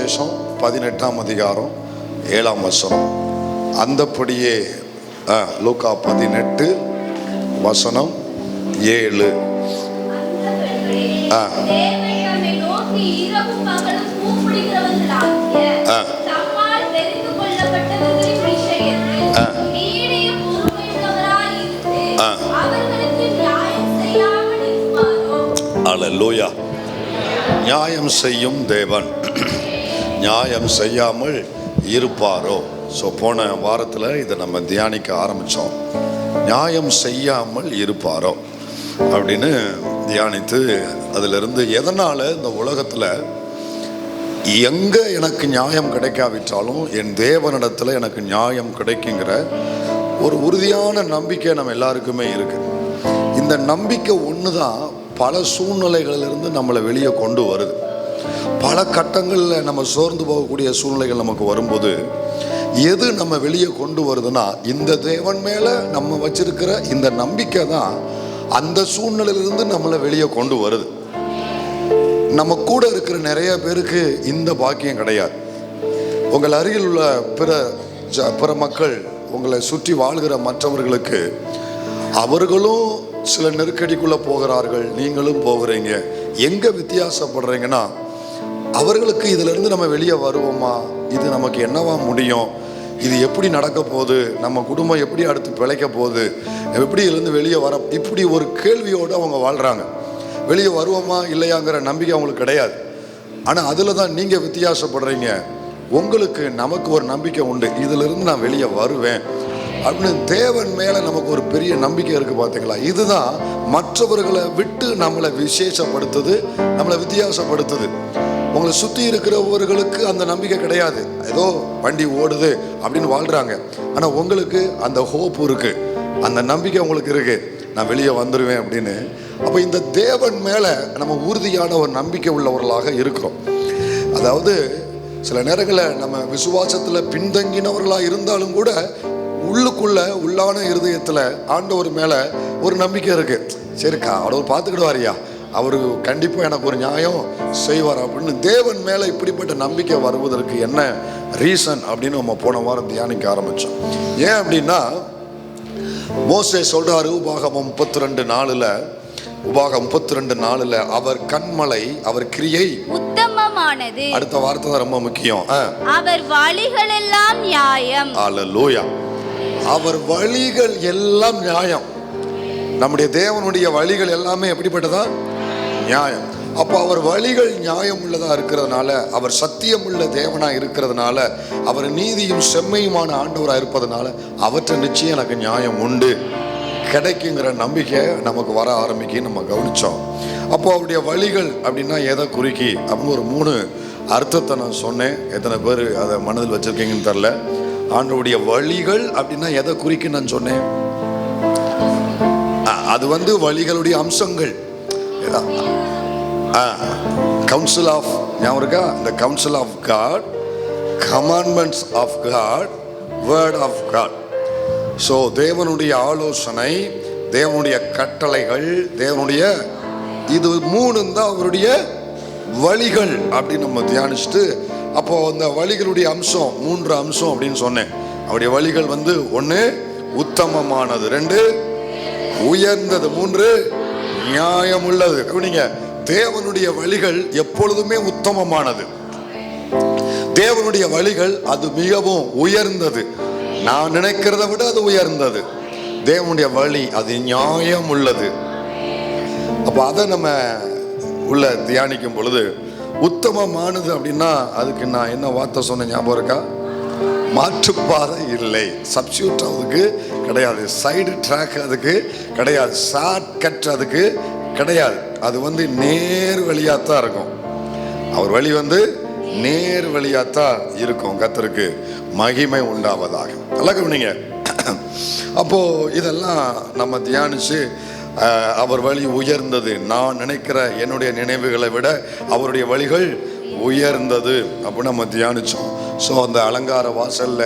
சுவிசேஷம் 18ஆம் அதிகாரம் 7ஆம் வசனம். அந்தப்படியே லூக்கா 18 வசனம் 7. அல்லேலூயா. நியாயம் செய்யும் தேவன் நியாயம் செய்யாமல் இருப்பாரோ? ஸோ போன வாரத்தில் இதை நம்ம தியானிக்க ஆரம்பித்தோம். நியாயம் செய்யாமல் இருப்பாரோ அப்படின்னு தியானித்து அதிலிருந்து எதனால் இந்த உலகத்தில் எங்கே எனக்கு நியாயம் கிடைக்காவிட்டாலும் என் தேவனிடத்தில் எனக்கு நியாயம் கிடைக்குங்கிற ஒரு உறுதியான நம்பிக்கை நம்ம எல்லாருக்குமே இருக்குது. இந்த நம்பிக்கை ஒன்று தான் பல சூழ்நிலைகளிலிருந்து நம்மளை வெளியே கொண்டு வருது. பல கட்டங்களில் நம்ம சோர்ந்து போகக்கூடிய சூழ்நிலைகள் நமக்கு வரும்போது எது நம்ம வெளியே கொண்டு வருதுன்னா, இந்த தேவன் மேலே நம்ம வச்சிருக்கிற இந்த நம்பிக்கை தான் அந்த சூழ்நிலையிலிருந்து நம்மளை வெளியே கொண்டு வருது. நம்ம கூட இருக்கிற நிறைய பேருக்கு இந்த பாக்கியம் கிடையாது. உங்கள் அருகில் உள்ள பிற மக்கள், உங்களை சுற்றி வாழ்கிற மற்றவர்களுக்கு அவர்களும் சில நெருக்கடிக்குள்ளே போகிறார்கள், நீங்களும் போகிறீங்க. எங்கே வித்தியாசப்படுறீங்கன்னா, அவர்களுக்கு இதிலிருந்து நம்ம வெளியே வருவோமா, இது நமக்கு என்னவா முடியும், இது எப்படி நடக்க போகுது, நம்ம குடும்பம் எப்படி அடுத்து பிழைக்க போகுது, எப்படி இதுலேருந்து வெளியே வர, இப்படி ஒரு கேள்வியோடு அவங்க வாழ்கிறாங்க. வெளியே வருவோமா இல்லையாங்கிற நம்பிக்கை அவங்களுக்கு கிடையாது. ஆனால் அதில் தான் நீங்கள் வித்தியாசப்படுறீங்க. உங்களுக்கு நமக்கு ஒரு நம்பிக்கை உண்டு, இதிலிருந்து நான் வெளியே வருவேன் அப்படின்னு. தேவன் மேலே நமக்கு ஒரு பெரிய நம்பிக்கை இருக்குது. பார்த்தீங்களா? இதுதான் மற்றவர்களை விட்டு நம்மளை விசேஷப்படுத்துது, நம்மளை வித்தியாசப்படுத்துது. உங்களை சுற்றி இருக்கிறவர்களுக்கு அந்த நம்பிக்கை கிடையாது. ஏதோ வண்டி ஓடுது அப்படின்னு வாழ்கிறாங்க. ஆனால் உங்களுக்கு அந்த ஹோப் இருக்குது, அந்த நம்பிக்கை உங்களுக்கு இருக்குது, நான் வெளியே வந்துடுவேன் அப்படின்னு. அப்போ இந்த தேவன் மேலே நம்ம உறுதியான ஒரு நம்பிக்கை உள்ளவர்களாக இருக்கிறோம். அதாவது சில நேரங்களில் நம்ம விசுவாசத்தில் பின்தங்கினவர்களாக இருந்தாலும் கூட உள்ளான இருதயத்தில் ஆண்டவர் மேலே ஒரு நம்பிக்கை இருக்குது. சரிக்கா, அவர் பார்த்துக்கிடுவாரியா, அவர் கண்டிப்பாக எனக்கு ஒரு நியாயம் செய்வார் அப்படின்னு தேவன் மேலே இப்படிப்பட்ட நம்பிக்கை வருவதற்கு என்ன ரீசன் அப்படின்னு நம்ம போன வாரம் தியானிக்க ஆரம்பித்தோம். ஏன் அப்படின்னா, மோசே சொல்கிறாரு உபாகமம் 32:4 அவர் கண்மலை, அவர் கிரியை உத்தமமானது. அடுத்த வார்த்தை தான் ரொம்ப முக்கியம். அவர் வழிகள் எல்லாம் நியாயம். அல்லேலூயா. அவர் வழிகள் எல்லாம் நியாயம். நம்முடைய தேவனுடைய வழிகள் எல்லாமே எப்படிப்பட்டதா? நியாயம். அப்போ அவர் வழிகள் நியாயம் உள்ளதா இருக்கிறதுனால, அவர் சத்தியம் உள்ள தேவனா இருக்கிறதுனால, அவர் நீதியும் செம்மையுமான ஆண்டவராக இருப்பதனால அவற்றை நிச்சயம் எனக்கு நியாயம் உண்டு கிடைக்குங்கிற நம்பிக்கை நமக்கு வர ஆரம்பிக்க நம்ம கவனித்தோம். அப்போ அவருடைய வழிகள் அப்படின்னா எதை குறிக்கி அப்படின்னு ஒரு 3 அர்த்தத்தை நான் சொன்னேன். எத்தனை பேர் அதை மனதில் வச்சுருக்கீங்கன்னு தெரில. ஆண்டவருடைய வழிகள் அப்படின்னா எதை குறிக்கு நான் சொன்னேன்? அது வழிகளுடைய அம்சங்கள். கவுன்சில் ஆஃப், ஞாபகம் இருக்கா? இந்த council of God, commandments of God, word of God. So தேவனுடைய ஆலோசனை, தேவனுடைய கட்டளைகள், தேவனுடைய இது 3 தான் அவருடைய வழிகள் அப்படின்னு நம்ம தியானிச்சுட்டு, அப்போ அந்த வழிகளுடைய அம்சம் 3 அம்சம் அப்படின்னு சொன்னேன். அவருடைய வழிகள் 1 உத்தமமானது, 2 உயர்ந்தது, 3 நியாயம் உள்ளது. கவனிங்க, தேவனுடைய வழிகள் எப்பொழுதுமே உத்தமமானது. தேவனுடைய வழிகள் அது மிகவும் உயர்ந்தது. நான் நினைக்கிறத விட அது உயர்ந்தது. தேவனுடைய வழி அது நியாயம் உள்ளது. அப்போ அதை நம்ம உள்ள தியானிக்கும் பொழுது, உத்தமமானது அப்படின்னா அதுக்கு நான் என்ன வார்த்தை சொன்ன ஞாபகம் இருக்கா? மாற்றுப்பாதை இல்லை, சப்ஸ்டியூட் அதுக்கு கிடையாது, சைடு ட்ராக் அதுக்கு கிடையாது, ஷார்ட் கட் அதுக்கு கிடையாது. அது நேர் வழியாத்தான் இருக்கும். அவர் வழி நேர் வழியாத்தான் இருக்கும். கர்த்தருக்கு மகிமை உண்டாவதாக. நல்லா கவனிங்க. அப்போ இதெல்லாம் நம்ம தியானிச்சு, அவர் வழி உயர்ந்தது, நான் நினைக்கிற என்னுடைய நினைவுகளை விட அவருடைய வழிகள் உயர்ந்தது அப்படின்னு நம்ம தியானிச்சோம். ஸோ அந்த அலங்கார வாசல்ல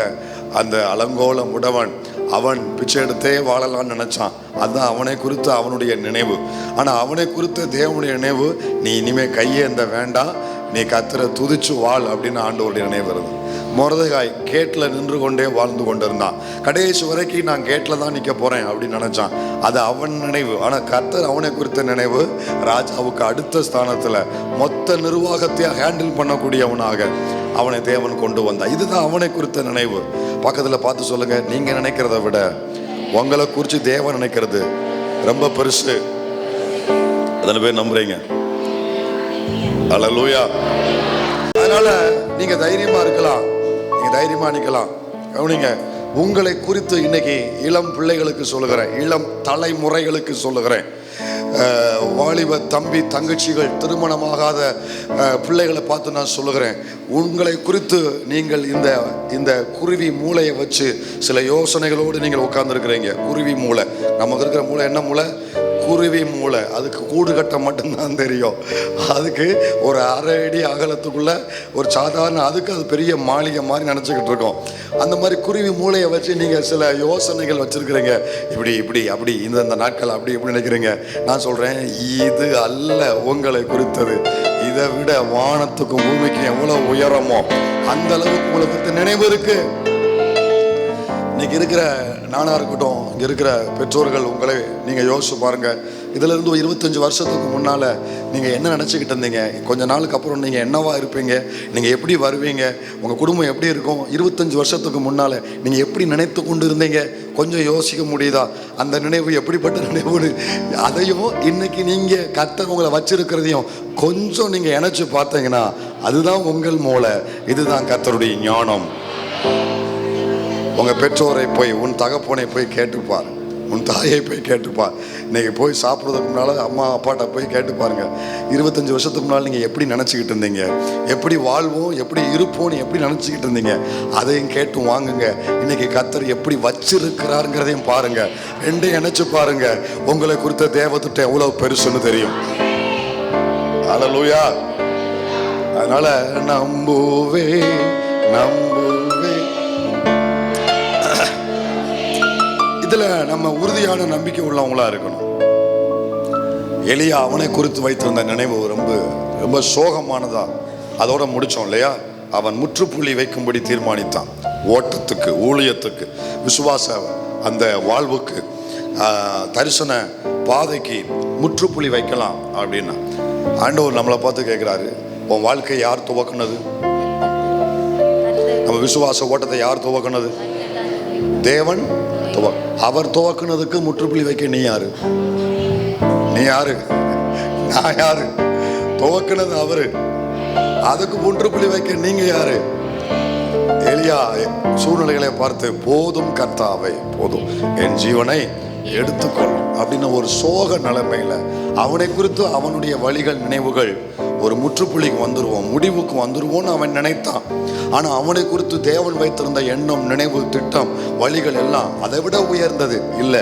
அந்த அலங்கோலம் உடவன், அவன் பிச்சை எடுத்தே வாழலான்னு நினைச்சான். அதுதான் அவனை குறித்த அவனுடைய நினைவு. ஆனால் அவனை குறித்த தேவனுடைய நினைவு, நீ இனிமேல் கையேந்த வேண்டாம், நீ கர்த்தரை துதிச்சு வாழ் அப்படின்னு ஆண்டவருடைய நினைவு வருது. மொர்தெகாய் கேட்டில் நின்று கொண்டே வாழ்ந்து கொண்டிருந்தான். கடைசி வரைக்கும் நான் கேட்டில் தான் நிற்க போகிறேன் அப்படின்னு நினச்சான். அது அவன் நினைவு. ஆனால் கர்த்தர் அவனை குறித்த நினைவு ராஜாவுக்கு அடுத்த ஸ்தானத்தில் மொத்த நிர்வாகத்தை ஹேண்டில் பண்ணக்கூடியவனாக அவனை தேவன் கொண்டு வந்தான். இதுதான் அவனை குறித்த நினைவு. பக்கத்தில் பார்த்து சொல்லுங்க, நீங்கள் நினைக்கிறத விட உங்களை குறித்து தேவன் நினைக்கிறது ரொம்ப பெருசு. அதில் பேர் நம்புறீங்க? அல்லேலூயா. அதனால நீங்க தைரியமா இருக்கலாம், நீங்க தைரியமா நிக்கலாம். கவனிங்க, உங்களை குறித்து இன்னைக்கு இளம் பிள்ளைகளுக்கு சொல்லுகிறேன், இளம் தலைமுறைகளுக்கு சொல்லுகிறேன், வாலிப தம்பி தங்கச்சிகள், திருமணமாகாத பிள்ளைகளை பார்த்து நான் சொல்லுகிறேன், உங்களை குறித்து நீங்கள் இந்த குருவி மூளையை வச்சு சில யோசனைகளோடு நீங்கள் உட்கார்ந்துருக்கிறீங்க. குருவி மூளை, நமக்கு இருக்கிற மூளை என்ன மூளை? குருவி மூளை. அதுக்கு கூடு கட்ட மட்டும்தான் தெரியும். அதுக்கு ஒரு அரை அடி அகலத்துக்குள்ள ஒரு சாதாரண, அதுக்கு அது பெரிய மாளிகை மாதிரி நினச்சிக்கிட்டு இருக்கோம். அந்த மாதிரி குருவி மூளையை வச்சு நீங்கள் சில யோசனைகள் வச்சுருக்கிறீங்க. இப்படி இப்படி அப்படி இந்த நாட்கள் அப்படி இப்படி நினைக்கிறீங்க. நான் சொல்கிறேன், இது அல்ல உங்களை குறித்தது. இதை விட வானத்துக்கும் பூமிக்கும் எவ்வளோ உயரமோ அந்த அளவுக்கு உங்களை குறித்த நினைவு இருக்கு. இன்னைக்கு இருக்கிற நானாக இருக்கட்டும், இங்கே இருக்கிற பெற்றோர்கள், உங்களை நீங்கள் யோசிச்சு பாருங்கள். இதிலிருந்து ஒரு 25 வருஷத்துக்கு முன்னால் நீங்கள் என்ன நினச்சிக்கிட்டு இருந்தீங்க? கொஞ்ச நாளுக்கு அப்புறம் நீங்கள் என்னவா இருப்பீங்க? நீங்கள் எப்படி வருவீங்க? உங்கள் குடும்பம் எப்படி இருக்கும்? 25 வருஷத்துக்கு முன்னால் நீங்கள் எப்படி நினைத்து கொண்டு இருந்தீங்க? கொஞ்சம் யோசிக்க முடியுதா? அந்த நினைவு எப்படிப்பட்ட நினைவுன்னு அதையும் இன்னைக்கு நீங்கள் கர்த்தர் உங்களை வச்சிருக்கிறதையும் கொஞ்சம் நீங்கள் இணைச்சு பார்த்தீங்கன்னா அதுதான் உங்கள் மூளை. இதுதான் கர்த்தருடைய ஞானம். உங்கள் பெற்றோரை போய், உன் தகப்பனை போய் கேட்டுப்பார், உன் தாயை போய் கேட்டுப்பார். இன்னைக்கு போய் சாப்பிட்றதுக்கு முன்னால் அம்மா அப்பாட்ட போய் கேட்டு பாருங்க, 25 வருஷத்துக்கு முன்னால் நீங்கள் எப்படி நினச்சிக்கிட்டு இருந்தீங்க? எப்படி வாழ்வோம், எப்படி இருப்போம்னு எப்படி நினச்சிக்கிட்டு இருந்தீங்க? அதையும் கேட்டு வாங்குங்க. இன்னைக்கு கர்த்தர் எப்படி வச்சிருக்கிறாருங்கிறதையும் பாருங்க. ரெண்டையும் நினைச்சு பாருங்க. உங்களை குறித்த தேவத்திட்ட எவ்வளவு பெருசுன்னு தெரியும். அல்லேலூயா. அதனால நம்புவே நம்புவே, இதுல நம்ம உறுதியான நம்பிக்கை உள்ளவங்களா இருக்கணும். எலியா அவனை குறித்து வைத்திருந்த நினைவு ரொம்ப ரொம்ப சோகமானதா. அதோட முடிச்சோம் இல்லையா? அவன் முற்றுப்புள்ளி வைக்கும்படி தீர்மானித்தான். ஓட்டத்துக்கு, ஊழியத்துக்கு, விசுவாச அந்த வாழ்வுக்கு, தரிசன பாதைக்கு முற்றுப்புள்ளி வைக்கலாம் அப்படின்னா ஆண்டவர் நம்மளை பார்த்து கேட்கிறாரு, உன் வாழ்க்கையை யார் துவக்குனது? நம்ம விசுவாச ஓட்டத்தை யார் துவக்குனது? தேவன். அவர் துவக்குனதுக்கு முற்றுப்புள்ளி வைக்க நீ யாரு? நீ யாரு? நான் யாரு? துவக்குனது அவரு, அதுக்கு முற்றுப்புள்ளி வைக்க நீங்க யாரு? எலியா சூழ்நிலைகளை பார்த்து, போதும் கர்த்தாவே போதும், என் ஜீவனை எடுத்துக்கொள் அப்படின்னு ஒரு சோக நிலைமையில அவனை குறித்து அவனுடைய வழிகள், நினைவுகள் ஒரு முற்றுப்புள்ளிக்கு வந்துருவோம், முடிவுக்கு வந்துருவோம்னு அவன் நினைத்தான். ஆனா அவனை குறித்து தேவன் வைத்திருந்த எண்ணம், நினைவு, திட்டம், வழிகள் எல்லாம் அதை விட உயர்ந்தது. இல்லை,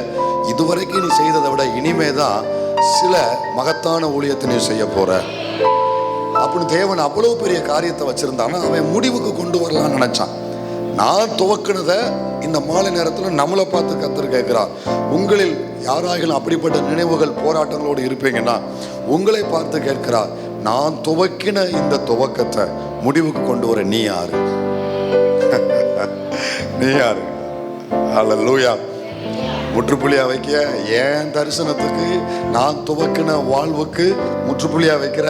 இதுவரைக்கும் நீ செய்ததை விட இனிமேதான் சில மகத்தான ஊழியத்தை நீ செய்ய போற அப்படின்னு தேவன் அவ்வளவு பெரிய காரியத்தை வச்சிருந்தானா அவன் முடிவுக்கு கொண்டு வரலாம்னு நினைச்சான். நான் துவக்கினதை இந்த மாலை நேரத்தில் நம்மளை பார்த்து கர்த்தர் கேட்கிறார், உங்களில் யாராகிலும் அப்படிப்பட்ட நினைவுகள், போராட்டங்களோடு இருப்பீங்கன்னா உங்களை பார்த்து கேட்கிறார், நான் துவக்கின இந்த துவக்கத்தை முடிவுக்கு கொண்டு வர நீ யாரு? நீ யாரு? அல்லேலூயா. முற்றுப்புள்ளியா வைக்க, ஏன் தரிசனத்துக்கு, நான் துவக்கின வாழ்வுக்கு முற்றுப்புள்ளியா வைக்கிற?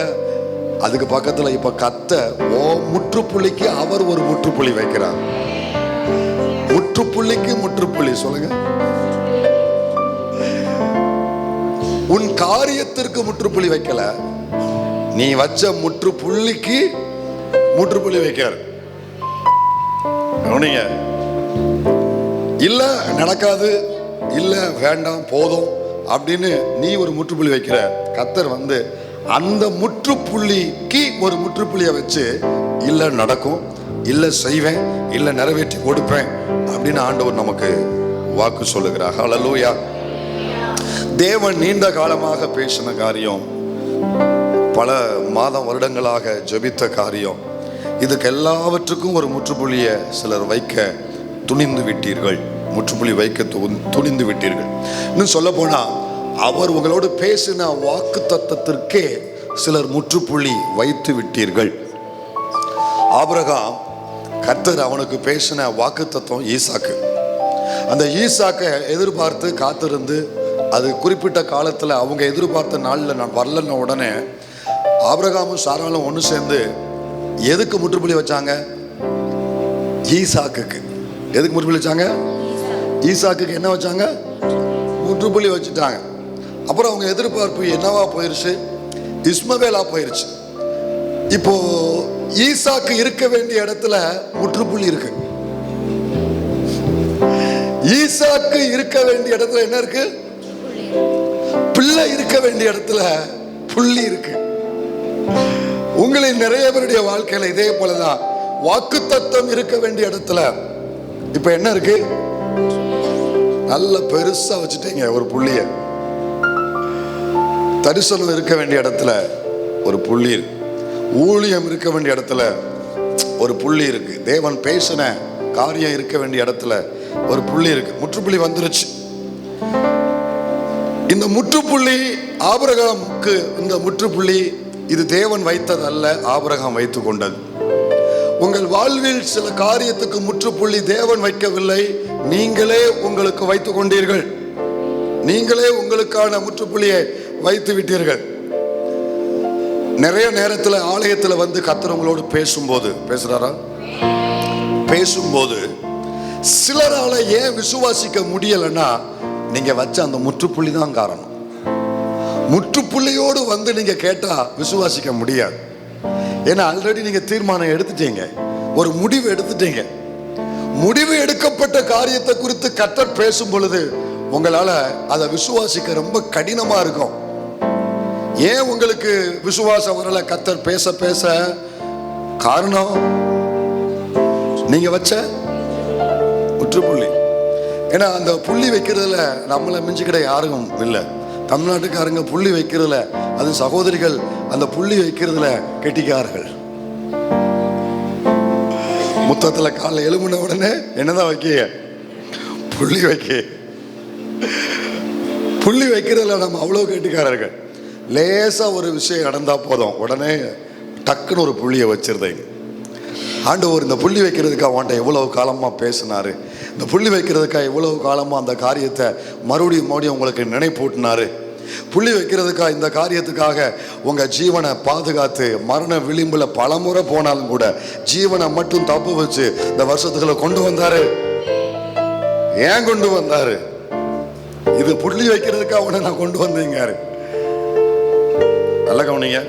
அதுக்கு பக்கத்துல இப்ப கர்த்தர் ஓ முற்றுப்புள்ளிக்கு அவர் ஒரு முற்றுப்புள்ளி வைக்கிறார். முற்றுப்புள்ளிக்கு முற்றுப்புள்ளி சொல்லுங்க. உன் காரியத்திற்கு முற்றுப்புள்ளி வைக்கல, நீ வச்ச முற்றுப்புள்ளிக்கு முற்றுப்புள்ளி வைக்கிறார். இல்ல நடக்காது, இல்ல வேண்டாம் போதும் அப்படின்னு நீ ஒரு முற்றுப்புள்ளி வைக்கிற. கர்த்தர் வந்து அந்த முற்றுப்புள்ளிக்கு ஒரு முற்றுப்புள்ளியை வச்சு, இல்ல நடக்கும், இல்ல செய்வேன், இல்ல நிறைவேற்றி கொடுப்பேன் அப்படின்னு ஆண்டவர் நமக்கு வாக்கு சொல்லுகிறார். ஹல்லேலூயா. தேவன் நீண்ட காலமாக பேசின காரியம், பல மாதம் வருடங்களாக ஜெபித்த காரியம், இதுக்கு எல்லாவற்றுக்கும் ஒரு முற்றுப்புள்ளியை சிலர் வைக்க துணிந்து விட்டீர்கள். முற்றுப்புள்ளி வைக்க துணிந்து விட்டீர்கள். இன்னும் சொல்ல போனா, அவர் உங்களோடு பேசின வாக்கு தத்தத்திற்கே சிலர் முற்றுப்புள்ளி வைத்து விட்டீர்கள். ஆபிரகாம் கர்த்தர் அவனுக்கு பேசின வாக்குத்தத்தம் ஈசாக்கு. அந்த ஈசாக்கை எதிர்பார்த்து காத்திருந்து அது குறிப்பிட்ட காலத்தில் அவங்க எதிர்பார்த்த நாளில் நான் வரலன்ன உடனே ஆபிரகாமும் சாராலும் ஒன்று சேர்ந்து எதுக்கு முற்றுப்புள்ளி வச்சாங்க? ஈசாக்குக்கு. எதுக்கு முற்றுப்புள்ளி வச்சாங்க? ஈசாக்குக்கு என்ன வச்சாங்க? முற்றுப்புள்ளி வச்சுட்டாங்க. அப்புறம் அவங்க எதிர்பார்ப்பு என்னவா போயிருச்சு? இஸ்மவேலா போயிருச்சு. இப்போ ஈசாக்கு இருக்க வேண்டிய இடத்துல முற்றுப்புள்ளி இருக்கு. ஈசாக்கு இருக்க வேண்டிய இடத்துல என்ன இருக்கு? பிள்ளை இருக்க வேண்டிய இடத்துல புள்ளி இருக்கு. உங்களின் நிறைய பேருடைய வாழ்க்கையில இதே போலதான் வாக்குத்தத்தம் இருக்க வேண்டிய இடத்துல இப்ப என்ன இருக்கு? நல்ல பெருசா வச்சுட்டீங்க ஒரு புள்ளிய. தரிசனம் இருக்க வேண்டிய இடத்துல ஒரு புள்ளி இருக்கு. ஊழியம் இருக்க வேண்டிய இடத்துல ஒரு புள்ளி இருக்கு. தேவன் பேசின காரியம் இருக்க வேண்டிய இடத்துல ஒரு புள்ளி இருக்கு. முற்றுப்புள்ளி வந்துருச்சு. இந்த முற்றுப்புள்ளி ஆபிரகாமுக்கு, இந்த முற்றுப்புள்ளி இது தேவன் வைத்தது அல்ல, ஆபிரகாம் வைத்து கொண்டது. உங்கள் வாழ்வில் சில காரியத்துக்கு முற்றுப்புள்ளி தேவன் வைக்கவில்லை, நீங்களே உங்களுக்கு வைத்துக் கொண்டீர்கள். நீங்களே உங்களுக்கான முற்றுப்புள்ளியை வைத்து விட்டீர்கள். நிறைய நேரத்தில் ஆலயத்தில் வந்து கர்த்தர் உங்களோடு பேசும்போது, பேசுறாரா? பேசும்போது சிலரால ஏன் விசுவாசிக்க முடியலைன்னா நீங்க வச்ச அந்த முற்றுப்புள்ளி தான் காரணம். முற்றுப்புள்ளியோடு வந்து நீங்க கேட்டா விசுவாசிக்க முடியாது. ஏன்னா ஆல்ரெடி நீங்க தீர்மானம் எடுத்துட்டீங்க, ஒரு முடிவு எடுத்துட்டீங்க. முடிவு எடுக்கப்பட்ட காரியத்தை குறித்து கர்த்தர் பேசும் பொழுது உங்களால அதை விசுவாசிக்க ரொம்ப கடினமா இருக்கும். ஏன் உங்களுக்கு விசுவாசம் வரல? கர்த்தர் பேச பேச காரணம் நீங்க வச்ச முற்றுப்புள்ளி. ஏன்னா அந்த புள்ளி வைக்கிறதுல நம்மளை மிஞ்சிக்கிட யாரும் இல்லை. தமிழ்நாட்டுக்காரங்க புள்ளி வைக்கிறதுல, அது சகோதரிகள் அந்த புள்ளி வைக்கிறதுல கெட்டிக்கார்கள். முத்தத்துல காலை எழுமுன உடனே என்னதான் வைக்க? புள்ளி வைக்க. புள்ளி வைக்கிறதுல நம்ம அவ்வளவு கெட்டிக்காரர்கள். லேசா ஒரு விஷயம் நடந்தா போதும், உடனே டக்குன்னு ஒரு புள்ளியை வச்சிருந்தேங்க. ஆண்டவர் இந்த புள்ளி வைக்கிறதுக்காக அவன்கிட்ட எவ்வளவு காலமா பேசினாரு, இந்த புள்ளி வைக்கிறதுக்காக எவ்வளவு காலமா அந்த காரியத்தை மறுபடியும் உங்களுக்கு நினைப்பூட்டினாரு. புள்ளி வைக்கிறதுக்காக, இந்த காரியத்துக்காக உங்க ஜீவனை பாதுகாத்து மரண விளிம்புல பலமுறை போனாலும் கூட ஜீவனை மட்டும் தப்பு வச்சு இந்த வருஷத்துக்குள்ள கொண்டு வந்தாரு. ஏன் கொண்டு வந்தாரு? இது புள்ளி வைக்கிறதுக்காக அவனை நான் கொண்டு வந்தேங்க. நல்ல கவனிங்க.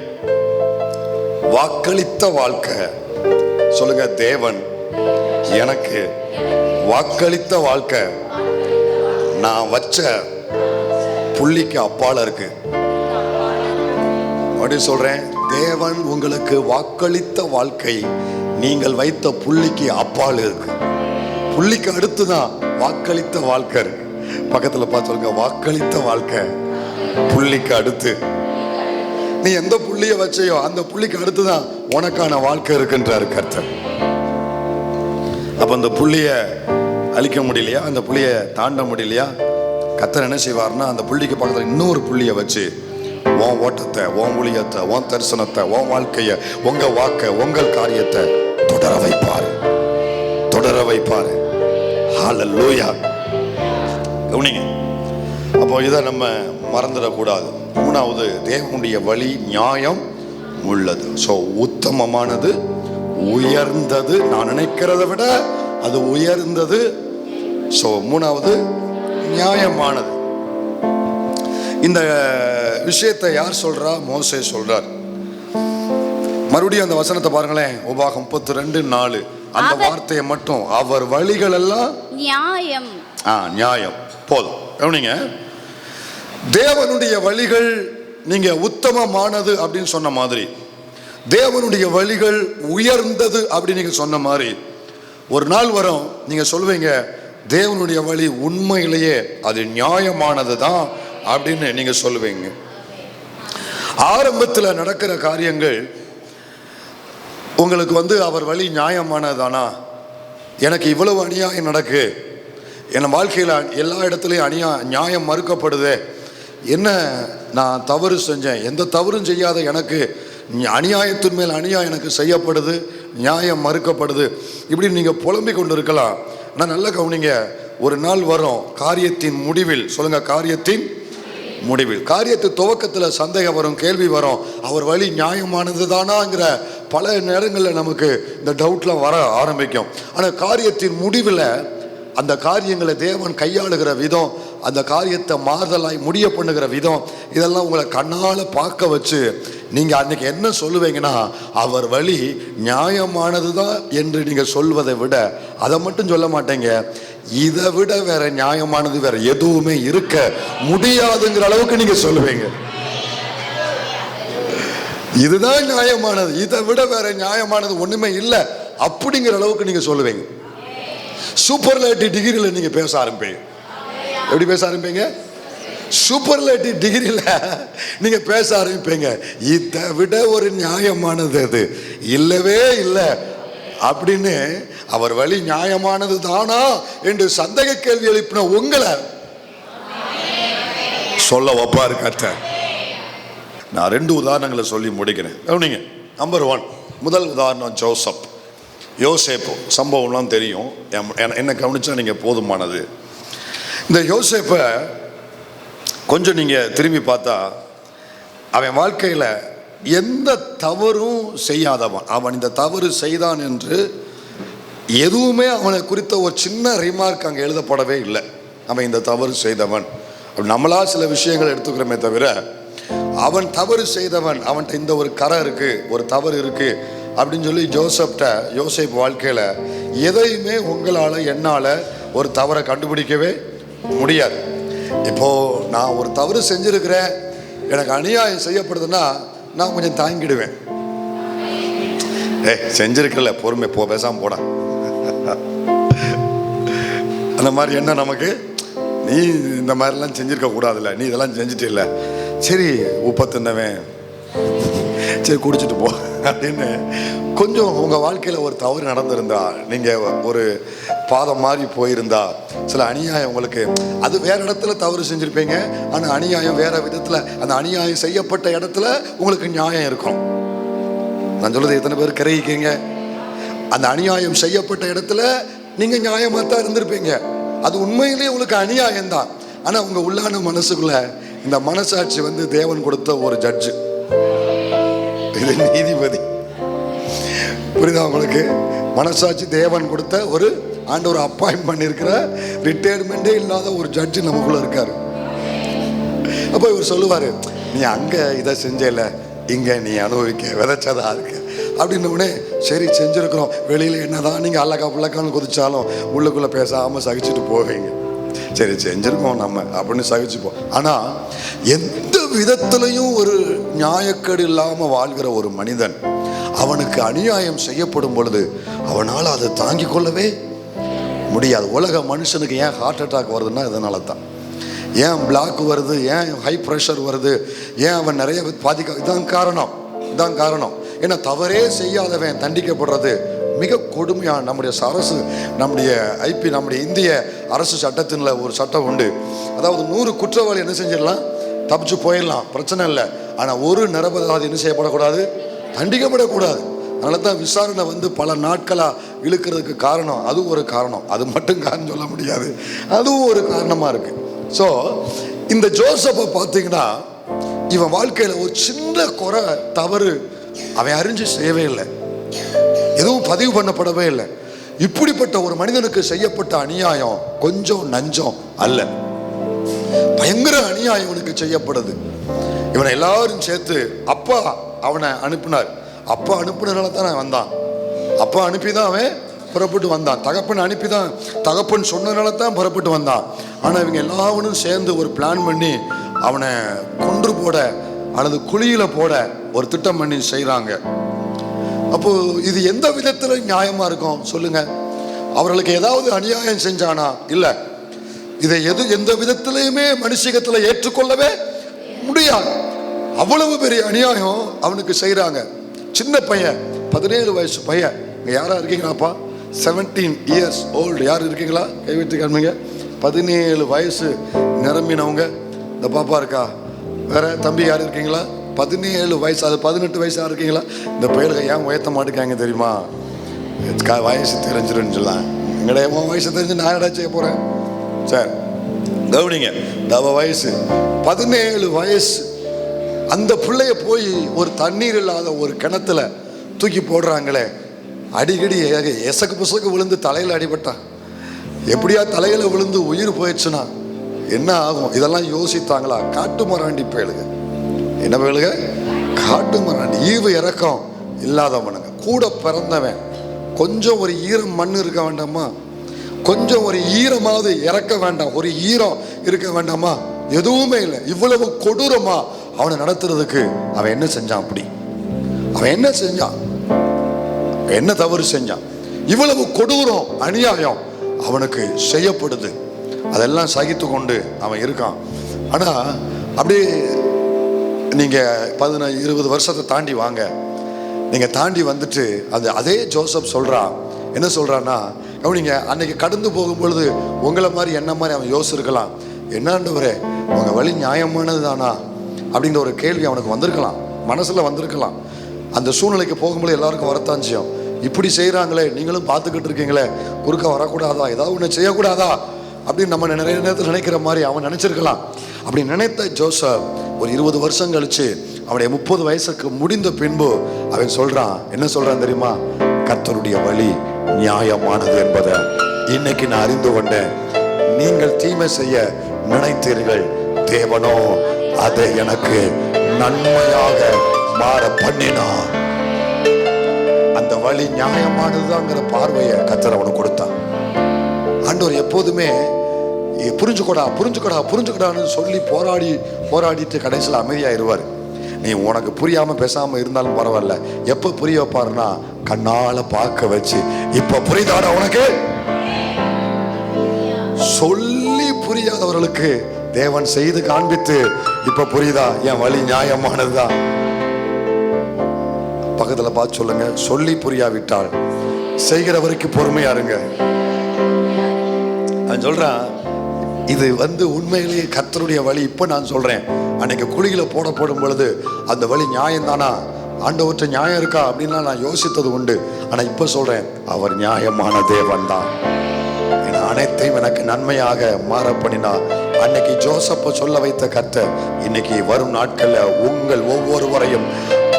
வாக்களித்த வாழ்க்கை. சொல்லுங்க, தேவன் எனக்கு வாக்களித்த வாழ்க்கை. நான் வச்ச புள்ளிக்கு அப்பால இருக்கு. அப்படி சொல்றேன், தேவன் உங்களுக்கு வாக்களித்த வாழ்க்கை நீங்கள் வைத்த புள்ளிக்கு அப்பால் இருக்கு. புள்ளிக்கு அடுத்துதான் வாக்களித்த வாழ்க்கை இருக்கு. பக்கத்துல பார்த்து சொல்லுங்க, வாக்களித்த வாழ்க்கை புள்ளிக்கு அடுத்து. நீ எந்த புள்ளிய வச்சையோ அந்த புள்ளிக்கு அடுத்துதான் உனக்கான வாழ்க்கை இருக்குன்றாரு கர்த்தர். அப்ப அந்த புள்ளிய அழிக்க முடியலையா, அந்த புள்ளிய தாண்ட முடியலையா, கர்த்தர் என்ன செய்வார்னா அந்த புள்ளிக்கு பக்கத்துல இன்னொரு புள்ளிய வச்சு உன் ஓட்டத்தை, உன் ஊழியத்தை, உன் தரிசனத்தை, உன் வாழ்க்கைய, உங்க வாக்க, உங்கள் காரியத்தை தொடர வைப்பாரு. தொடர வைப்பாரு. ஹல்லேலூயா. கவனிங்க. அப்போ இதை நம்ம மறந்துடக்கூடாது. மூணாவது, தேவனுடைய வழி நியாயம் உள்ளது. ஸோ உத்தமமானது, உயர்ந்தது. நான் நினைக்கிறத விட அது உயர்ந்தது. ஸோ மூணாவது நியாயமானது. இந்த விஷயத்தை யார் சொல்றா? மோசே சொல்றார். மறுபடியும் அந்த வசனத்தை பாருங்களேன். உபாகம் 32:4. அந்த வார்த்தையை மட்டும், அவர் வழிகள் எல்லாம் நியாயம். நியாயம் போதும். கவனிங்க, தேவனுடைய வழிகள் நீங்க உத்தமமானது அப்படின்னு சொன்ன மாதிரி, தேவனுடைய வழிகள் உயர்ந்தது அப்படின்னு நீங்க சொன்ன மாதிரி, ஒரு நாள் வரும் நீங்க சொல்லுவீங்க, தேவனுடைய வழி உண்மையிலேயே அது நியாயமானது தான் அப்படின்னு நீங்க சொல்லுவீங்க. ஆரம்பத்தில் நடக்கிற காரியங்கள் உங்களுக்கு அவர் வழி நியாயமானதானா? எனக்கு இவ்வளவு அநியாயம் நடக்கு, என் வாழ்க்கையில் எல்லா இடத்துலையும் நியாயம் மறுக்கப்படுது, என்ன நான் தவறு செஞ்சேன்? எந்த தவறும் செய்யாத எனக்கு அநியாயத்தின் மேல் அநியாயம் எனக்கு செய்யப்படுது நியாயம் மறுக்கப்படுது, இப்படி நீங்கள் புலம்பிக் கொண்டு இருக்கலாம். ஆனால் நல்ல கவனிங்க, ஒரு நாள் வரும் காரியத்தின் முடிவில். சொல்லுங்க, காரியத்தின் முடிவில். காரியத்து துவக்கத்தில் சந்தேகம் வரும், கேள்வி வரும், அவர் வழி நியாயமானது தானாங்கிற பல நேரங்களில் நமக்கு இந்த டவுட்லாம் வர ஆரம்பிக்கும். ஆனால் காரியத்தின் முடிவில் அந்த காரியங்களை தேவன் கையாளுகிற விதம், அந்த காரியத்தை மாறுதலாய் முடிய பண்ணுகிற விதம், இதெல்லாம் உங்களை கண்ணால் பார்க்க வச்சு நீங்கள் அன்றைக்கி என்ன சொல்லுவீங்கன்னா, அவர் வழி நியாயமானது தான் என்று நீங்கள் சொல்வதை விட, அதை மட்டும் சொல்ல மாட்டேங்க, இதை விட வேற நியாயமானது வேற எதுவுமே இருக்க முடியாதுங்கிற அளவுக்கு நீங்கள் சொல்லுவீங்க. இதுதான் நியாயமானது, இதை விட வேற நியாயமானது ஒன்றுமே இல்லை அப்படிங்கிற அளவுக்கு நீங்கள் சொல்லுவீங்க. சூப்பர்லேட்டிவ் டிகிரியில் நீங்கள் பேச ஆரம்பிப்பீங்க. எப்படி பேச ஆரம்பிப்பீங்க? சூப்பர்லேட்டிவ் டிகிரியில் நீங்கள் பேச ஆரம்பிப்பீங்க. இதை விட ஒரு நியாயமானது அது இல்லவே இல்லை அப்படின்னு அவர் வழி நியாயமானது தானா என்று சந்தேக கேள்வி எழுப்பின உங்களை சொல்ல வைப்பாரு கர்த்தர். நான் 2 உதாரணங்களை சொல்லி முடிக்கிறேன். கவனிங்க. நம்பர் 1, முதல் உதாரணம் ஜோசப், யோசேப்பு. சம்பவம்லாம் தெரியும், என்ன கவனிச்சா நீங்கள் போதுமானது. இந்த யோசேப்பை கொஞ்சம் நீங்கள் திரும்பி பார்த்தா, அவன் வாழ்க்கையில் எந்த தவறும் செய்யாதவன். அவன் இந்த தவறு செய்தான் என்று எதுவுமே அவனை குறித்த ஒரு சின்ன ரிமார்க் அங்கே எழுதப்படவே இல்லை. அவன் இந்த தவறு செய்தவன். நம்மளா சில விஷயங்கள் எடுத்துக்கிறோமே தவிர, அவன் தவறு செய்தவன், அவன்கிட்ட இந்த ஒரு கரை இருக்குது, ஒரு தவறு இருக்குது அப்படின்னு சொல்லி யோசேப்பு வாழ்க்கையில் எதையுமே உங்களால் என்னால் ஒரு தவறை கண்டுபிடிக்கவே முடியாது. இப்போது நான் ஒரு தவறு செஞ்சுருக்கிறேன், எனக்கு அநியாயம் செய்யப்படுதுன்னா நான் கொஞ்சம் தாங்கிடுவேன். செஞ்சிருக்கல, பொறுமை போ, பேசாமல் போட, அந்த மாதிரி என்ன நமக்கு, நீ இந்த மாதிரிலாம் செஞ்சுருக்க கூடாதுல்ல, நீ இதெல்லாம் செஞ்சுட்டு இல்லை, சரி உப்பை தின்னவேன், சரி குடிச்சிட்டு போ அப்படின்னு கொஞ்சம் உங்கள் வாழ்க்கையில் ஒரு தவறு நடந்திருந்தா, நீங்கள் ஒரு பாதம் மாறி போயிருந்தா, சில அநியாயம் உங்களுக்கு, அது வேறு இடத்துல தவறு செஞ்சுருப்பீங்க, ஆனால் அநியாயம் வேறு விதத்தில், அந்த அநியாயம் செய்யப்பட்ட இடத்துல உங்களுக்கு நியாயம் இருக்கும். நான் சொல்றது எத்தனை பேர் கிரகிக்கீங்க? அந்த அநியாயம் செய்யப்பட்ட இடத்துல நீங்கள் நியாயமாக தான் இருந்திருப்பீங்க, அது உண்மையிலேயே உங்களுக்கு அநியாயம்தான். ஆனால் உங்கள் உள்ளான மனசுக்குள்ள இந்த மனசாட்சி தேவன் கொடுத்த ஒரு ஜட்ஜு, இது நீதிபதி. புரியுதா உங்களுக்கு? மனசாட்சி தேவன் கொடுத்த ஒரு ஆண்டவர் அப்பாயின்ட் பண்ணியிருக்கிற ரிட்டையர்மெண்ட்டே இல்லாத ஒரு ஜட்ஜு நமக்குள்ள இருக்காரு. அப்போ இவர் சொல்லுவார், நீ அங்கே இதை செஞ்சல, இங்கே நீ அனுபவிக்க விதைச்சதா இருக்கு அப்படின்னோடனே, சரி செஞ்சுருக்கிறோம், வெளியில் என்னதான் நீங்கள் அல்லக்கா புள்ளக்கான்னு குதிச்சாலும் உள்ளுக்குள்ளே பேசாமல் சகிச்சுட்டு போவீங்க, சரி செஞ்சுருக்கோம் நம்ம அப்படின்னு சகிச்சுப்போம். ஆனால் எந்த விதத்திலையும் ஒரு நியாயக்கேடு இல்லாமல் வாழ்கிற ஒரு மனிதன், அவனுக்கு அநியாயம் செய்யப்படும் பொழுது அவனால் அதை தாங்கிக் கொள்ளவே முடியாது. உலக மனுஷனுக்கு ஏன் ஹார்ட் அட்டாக் வருதுன்னா இதனால தான். ஏன் பிளாக் வருது, ஏன் ஹை ப்ரெஷர் வருது, ஏன் அவன் நிறைய இதான் காரணம். ஏன்னா தவறே செய்யாதவன் தண்டிக்கப்படுறது மிக கொடுமையான நம்முடைய அரசு, நம்முடைய நம்முடைய இந்திய அரசு சட்டத்தின் ஒரு சட்டம் உண்டு. அதாவது 100 குற்றவாளி என்ன செஞ்சிடலாம், தப்பிச்சு போயிடலாம், பிரச்சனை இல்லை. ஆனால் ஒரு நிரபராதி என்ன செய்யப்படக்கூடாது, தண்டிக்கப்படக்கூடாது. அதனால தான் விசாரணை பல நாட்களாக இழுக்கிறதுக்கு காரணம், அது ஒரு காரணம். அது மட்டும் காரணம் சொல்ல முடியாது, அதுவும் ஒரு காரணமாக இருக்குது. ஸோ இந்த ஜோசப்பை பார்த்தீங்கன்னா, இவன் வாழ்க்கையில் ஒரு சின்ன குறை தவறு அவன் அறிஞ்சு செய்யவே இல்லை, எதுவும் பதிவு பண்ணப்படவே இல்லை. இப்படிப்பட்ட ஒரு மனிதனுக்கு செய்யப்பட்ட அநியாயம் கொஞ்சம் நஞ்சம் அல்ல, பயங்கர அநியாயம் இவனுக்கு செய்யப்படுது. இவனை எல்லாரும் சேர்த்து அப்பா அவனை அனுப்பினார். அப்பா அனுப்பினால தான் வந்தான், அப்பா அனுப்பி தான் அவன் புறப்பட்டு வந்தான். தகப்பன் அனுப்பி தான், தகப்பன் சொன்னதுனால தான் புறப்பட்டு வந்தான். ஆனால் இவங்க எல்லாவனும் சேர்ந்து ஒரு பிளான் பண்ணி அவனை கொன்று போட அல்லது குழியில் போட ஒரு திட்டம் பண்ணி செய்கிறாங்க. அப்போ இது எந்த விதத்தில் நியாயமா இருக்கும் சொல்லுங்க? அவர்களுக்கு ஏதாவது அநியாயம் செஞ்சானா? இல்லை. இதை எந்த விதத்திலையுமே மனுஷகத்தில் ஏற்றுக்கொள்ளவே முடியாது. அவ்வளவு பெரிய அநியாயம் அவனுக்கு செய்கிறாங்க. சின்ன பையன், 17 வயசு பையன். இங்கே யாரா இருக்கீங்களாப்பா? 17 years old யார் இருக்கீங்களா? கைவிட்டு காண்பீங்க. 17 வயசு நிரம்பினவங்க. இந்த பாப்பா இருக்கா? வேற தம்பி யார் இருக்கீங்களா? 17 வயசு, அது 18 வயசா இருக்கீங்களா? இந்த பயில்கள் ஏன் உயர்த்த மாட்டேங்காங்க தெரியுமா? வயசு தெரிஞ்சிருன்னு சொல்லலாம். எங்கடைய வயசு தெரிஞ்சு நான் என்ன செய்ய போறேன்? சார் கவனிங்க, அவ வயசு 17 வயசு. அந்த பிள்ளைய போய் ஒரு தண்ணீர் இல்லாத ஒரு கிணத்துல தூக்கி போடுறாங்களே. அடிக்கடி எசக்கு புசக்கு விழுந்து தலையில அடிபட்டான். எப்படியா தலையில விழுந்து உயிர் போயிடுச்சுன்னா என்ன ஆகும்? இதெல்லாம் யோசித்தாங்களா? காட்டு மராண்டி பயலுக. என்ன பயலுக? காட்டு மராண்டி. ஈவு இறக்கம் இல்லாதவனுங்க. கூட பிறந்தவன் கொஞ்சம் ஒரு ஈரம் மண் இருக்க வேண்டாமா? கொஞ்சம் ஒரு ஈரமாவது இறக்க வேண்டாம்? ஒரு ஈரம் இருக்க வேண்டாமா? எதுவுமே இல்லை. இவ்வளவு கொடூரமா அவனை நடத்துறதுக்கு அவன் என்ன செஞ்சான்? அப்படி அவன் என்ன செஞ்சான்? என்ன தவறு செஞ்சான்? இவ்வளவு கொடூரம் அநியாயம் அவனுக்கு செய்யப்படுது. அதெல்லாம் சகித்து கொண்டு அவன் இருக்கான். ஆனா அப்படியே நீங்க 15-20 வருஷத்தை தாண்டி வாங்க. நீங்க தாண்டி வந்துட்டு அதே ஜோசப் சொல்றான். என்ன சொல்றான்னா, கவனிங்க, அன்னைக்கு கடந்து போகும் பொழுது உங்களை மாதிரி என்ன மாதிரி அவன் யோசிச்சிருக்கலாம். என்னாண்டவரே, உங்க வழி நியாயமானது தானா அப்படிங்கிற ஒரு கேள்வி அவனுக்கு வந்திருக்கலாம், மனசுல வந்திருக்கலாம். அந்த சூழ்நிலைக்கு போகும்போது எல்லாருக்கும் வரத்தான் செய்யும். இப்படி செய்யறாங்களே, நீங்களும் பார்த்துக்கிட்டு இருக்கீங்களே, குறுக்க வரக்கூடாதா, ஏதாவது ஒன்று செய்யக்கூடாதா அப்படின்னு நம்ம நிறைய நேரத்தில் நினைக்கிற மாதிரி அவன் நினைச்சிருக்கலாம். அப்படி நினைத்த ஜோசப் ஒரு 20 வருஷம் கழிச்சு அவனுடைய 30 வயசுக்கு முடிந்த பின்பு அவன் சொல்றான். என்ன சொல்றான் தெரியுமா? கர்த்தருடைய வழி நியாயமானது என்பதை இன்னைக்கு நான் அறிந்து கொண்டேன். நீங்கள் தீமை செய்ய நினைத்தீர்கள், தேவனோ அதை எனக்கு நன்மையாக மாற பண்ணினான். அந்த வழி நியாயமானதுதாங்கிற பார்வையை கர்த்தர் அவனுக்கு கொடுத்தான். ஆண்டவர் எப்போதுமே புரிஞ்சுக்கொடா புரிஞ்சுக்கொடா புரிஞ்சுக்கடான்னு சொல்லி போராடிட்டு கடைசியில் அமைதியாயிருவார். நீ உனக்கு புரியாம பேசாம இருந்தாலும் பரவாயில்ல. எப்ப புரிய வைப்பாருன்னா கண்ணால பார்க்க வச்சு, இப்ப புரியுதாடா உனக்கு? சொல்லி புரியாதவர்களுக்கு தேவன் செய்து காண்பித்து, இப்ப புரியுதா, என் வழி நியாயமானதுதான். பக்கத்துல பார்த்து சொல்லுங்க, சொல்லி புரியாவிட்டால் செய்கிறவருக்கு பொறுமையா இருங்க. நான் சொல்றான், இது உண்மையிலேயே கர்த்தருடைய வழி. இப்ப நான் சொல்றேன், அன்னைக்கு குழியில போடப்படும் பொழுது அந்த வழி நியாயம் தானா, ஆண்டவற்ற நியாயம் இருக்கா அப்படின்லாம் நான் யோசித்தது உண்டு. ஆனா இப்ப சொல்றேன், அவர் நியாயமான தேவன் தான். அனைத்தையும் எனக்கு நன்மையாக மாற பண்ணினா. அன்னைக்கு ஜோசப்ப சொல்ல வைத்த கர்த்தர் இன்னைக்கு வரும் நாட்கள்ல உங்கள் ஒவ்வொருவரையும்,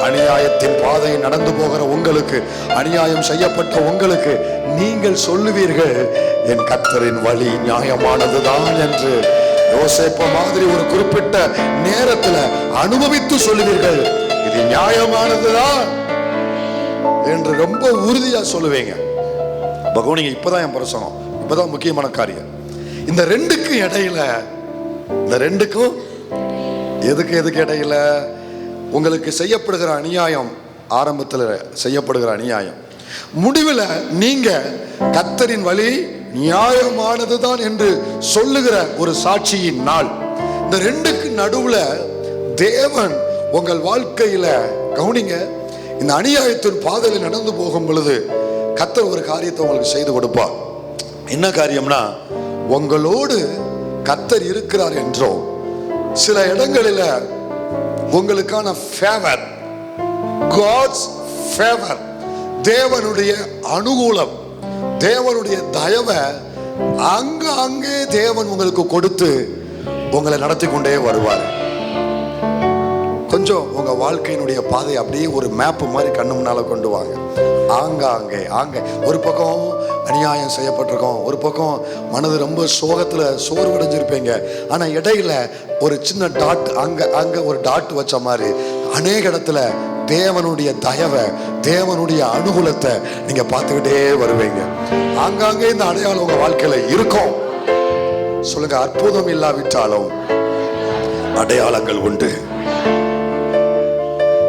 அநியாயத்தின் பாதையை நடந்து போகிற உங்களுக்கு, அநியாயம் செய்யப்பட்ட உங்களுக்கு, நீங்கள் சொல்லுவீர்கள், என் கர்த்தரின் வழி நியாயமானதுதான் என்று. யோசேப்பு மாதிரி ஒரு குறிப்பிட்ட நேரத்துல அனுபவித்து சொல்லுவீர்கள், இது நியாயமானதுதான் என்று ரொம்ப உறுதியா சொல்லுவீங்க. பகவானிங்க, இப்பதான் என் பிரசங்கம், இப்பதான் முக்கியமான காரியம். இந்த ரெண்டுக்கும் இடையில, இந்த ரெண்டுக்கும் எதுக்கு இடையில உங்களுக்கு செய்யப்படுகிற அநியாயம், ஆரம்பத்தில் செய்யப்படுகிற அநியாயம், முடிவில் நீங்க கர்த்தரின் வழி நியாயமானதுதான் என்று சொல்லுகிற ஒரு சாட்சியின் நாள். இந்த ரெண்டுக்கு நடுவுல தேவன் உங்கள் வாழ்க்கையில, கவனிங்க, இந்த அநியாயத்தின் பாதையில் நடந்து போகும் பொழுது கர்த்தர் ஒரு காரியத்தை உங்களுக்கு செய்து கொடுப்பார். என்ன காரியம்னா, உங்களோடு கர்த்தர் இருக்கிறார் என்றோ, சில இடங்களில் உங்களுக்கான ஃபேவர், காட்ஸ் ஃபேவர், தேவனுடைய அனுகூலம், தேவனுடைய தயவை அங்கே தேவன் உங்களுக்கு கொடுத்து உங்களை நடத்தி கொண்டே வருவார். கொஞ்சம் உங்க வாழ்க்கையினுடைய பாதை அப்படியே ஒரு மேப்பு மாதிரி கண்ணு முன்னால கொண்டு வாங்க. ஆங்க ஒரு பக்கம் அநியாயம் செய்யப்பட்டிருக்கோம், ஒரு பக்கம் மனது ரொம்ப சோகத்துல சோர்வடைஞ்சிருப்பீங்க. ஆனா இடையில ஒரு சின்ன டாட், அங்க ஒரு டாட் வச்ச மாதிரி அநேக இடத்துல தேவனுடைய தயவை, தேவனுடைய அனுகூலத்தை நீங்க பார்த்துக்கிட்டே வருவீங்க. ஆங்காங்கே இந்த அடையாளம் உங்க வாழ்க்கையில இருக்கும். சொல்லுங்க, அற்புதம் இல்லாவிட்டாலும் அடையாளங்கள் உண்டு.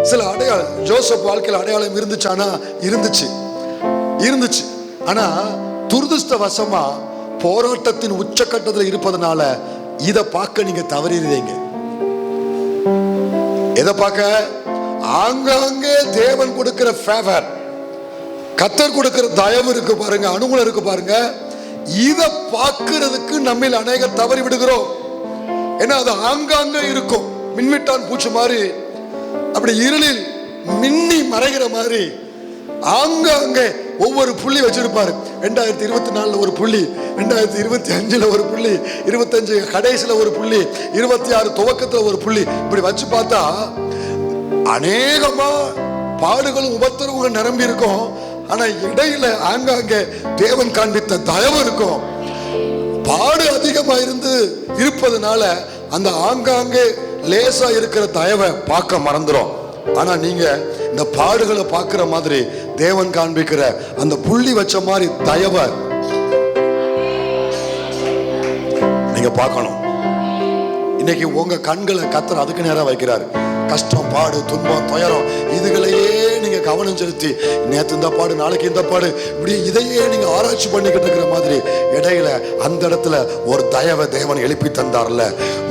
சில அடையாளம் ஜோசப் வாழ்க்கையில் அடையாளம் இருந்துச்சானா? இருந்துச்சு. ஆனா துரதிர்ஷ்டவசமா போராட்டத்தின் உச்சக்கட்டத்தில் இருப்பதனால இதை பார்க்க நீங்க தவறிடுறீங்க. எதை பார்க்க? ஆங்காங்கே தேவன் கொடுக்கிற ஃபேவர், கர்த்தர் கொடுக்கிற தயவு இருக்கு பாருங்க, அனுகூலம் இருக்கு பாருங்க. இதை பார்க்கிறதுக்கு நம்மில் அநேகர் தவறி விடுகிறோம். ஏன்னா அது ஆங்காங்கே இருக்கும், மின்மிட்டான் பூச்சி மாதிரி, அப்படி இருளில் மின்னி மறைகிற மாதிரி ஆங்காங்கே ஒவ்வொரு புள்ளி வச்சிருப்பாரு. 2024 ஒரு புள்ளி, 2025 ஒரு புள்ளி, 25 கடைசியில ஒரு புள்ளி, 26 துவக்கத்துல ஒரு புள்ளி. இப்படி வச்சு பார்த்தா அநேகமா பாடுகளும் உபத்திரவுகள் நிரம்பி இருக்கும். ஆனா இடையில ஆங்காங்கே தேவன் காண்பித்த தயவு இருக்கும். பாடு அதிகமா இருப்பதுனால அந்த ஆங்காங்கே லேசா இருக்கிற தயவை பார்க்க மறந்துடும். ஆனா நீங்க இந்த பாடுகளை பார்க்கிற மாதிரி தேவன் காண்பிக்கிற அந்த புள்ளி வச்ச மாதிரி தயவை நீங்க பார்க்கணும். இன்னைக்கு உங்க கண்களை கர்த்தர் அதுக்கு நேரம் வைக்கிறாரு. கஷ்டம், பாடு, துன்பம், துயரம் இதுகளையே நீங்க கவனம் செலுத்தி நேற்று இந்த பாடு, நாளைக்கு இந்த பாடு, இப்படி இதையே நீங்க ஆராய்ச்சி பண்ணிக்கிட்டு இருக்கிற மாதிரி இடையில அந்த இடத்துல ஒரு தயவை தேவன் எழுப்பி தந்தார்ல.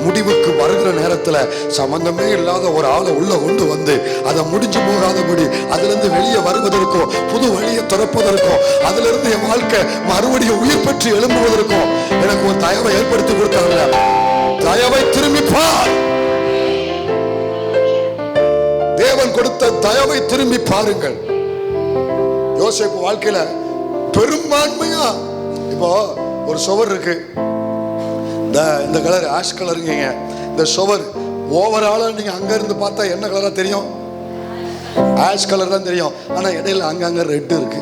முடிவுக்கு வருகிற நேரத்துல சம்பந்தமே இல்லாத ஒரு ஆளை உள்ள கொண்டு வந்து அதை முடிஞ்சு போகாதபடி அதுல இருந்து வெளியே வருவதற்கும் புது வழியை திறப்பதற்கும் அதுல இருந்து என் வாழ்க்கை மறுபடியும் உயிர் பெற்று எழும்புவதற்கும் எனக்கு ஒரு தயவை ஏற்படுத்தி கொடுத்தாங்கல்ல. தயவை திரும்பி பார். தேவன் கொடுத்த தயவை திரும்பி பாருங்கள். யோசேப்பு வாழ்க்கையில பெரும்பான்மையா இப்போ ஒரு சுவர் இருக்கு. இந்த கலர் ஆஷ் கலருங்க. இந்த சுவர் ஓவராலா நீங்க அங்க இருந்து பார்த்தா என்ன கலரா தெரியும்? ஆஷ் கலர் தான் தெரியும். ஆனா இடையில அங்கங்க ரெட் இருக்கு,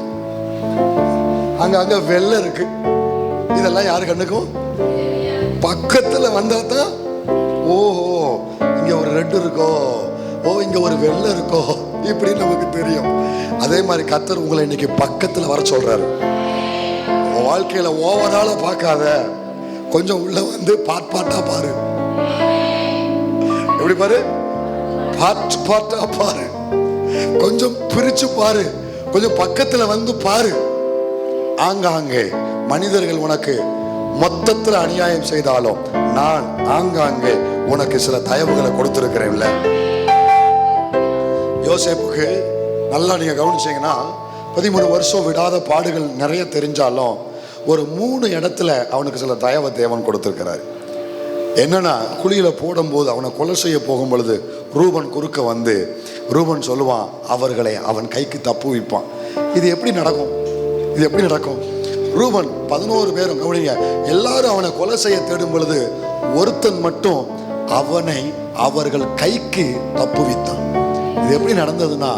அங்கங்க வெள்ளை இருக்கு. இதெல்லாம் யாரு கண்ணுக்கும் பக்கத்துல வந்தா தான் ஓஹோ இங்க ஒரு ரெட் இருக்கோ, ஓ இங்க ஒரு வெள்ளை இருக்கோ, இப்படி நமக்கு தெரியும். அதே மாதிரி கர்த்தர் உங்களை இன்னைக்கு பக்கத்துல வர சொல்றாரு. உன் வாழ்க்கையில ஓவரால பார்க்காத, கொஞ்சம் உள்ள வந்து பாட்டா பாரு. எப்படி பாரு? பாட்டா பாரு. கொஞ்சம் பிரிச்சு பாரு. கொஞ்சம் பக்கத்துல வந்து பாரு. ஆங்காங்கே மனிதர்கள் உனக்கு மொத்தத்துல அநியாயம் செய்தாலும் நான் ஆங்காங்கே உனக்கு சில தயவுகளை கொடுத்திருக்கிறேன்ல. யோசேப்புக்கு நல்லா நீங்க கவனிச்சீங்கன்னா 13 வருஷம் விடாத பாடுகள் நிறைய தெரிஞ்சாலும் ஒரு 3 இடத்துல அவனுக்கு சில தயவை தேவன் கொடுத்திருக்கிறார். என்னன்னா, குழியில போடும்போது அவனை கொலை செய்ய போகும் பொழுது ரூபன் குறுக்க வந்து ரூபன் சொல்லுவான், அவர்களை அவன் கைக்கு தப்புவிப்பான். இது எப்படி நடக்கும்? இது எப்படி நடக்கும்? ரூபன் 11 பேரும் கவனிங்க, எல்லாரும் அவனை கொலை செய்ய தேடும் பொழுது ஒருத்தன் மட்டும் அவனை அவர்கள் கைக்கு தப்புவித்தான். இது எப்படி நடந்ததுன்னா,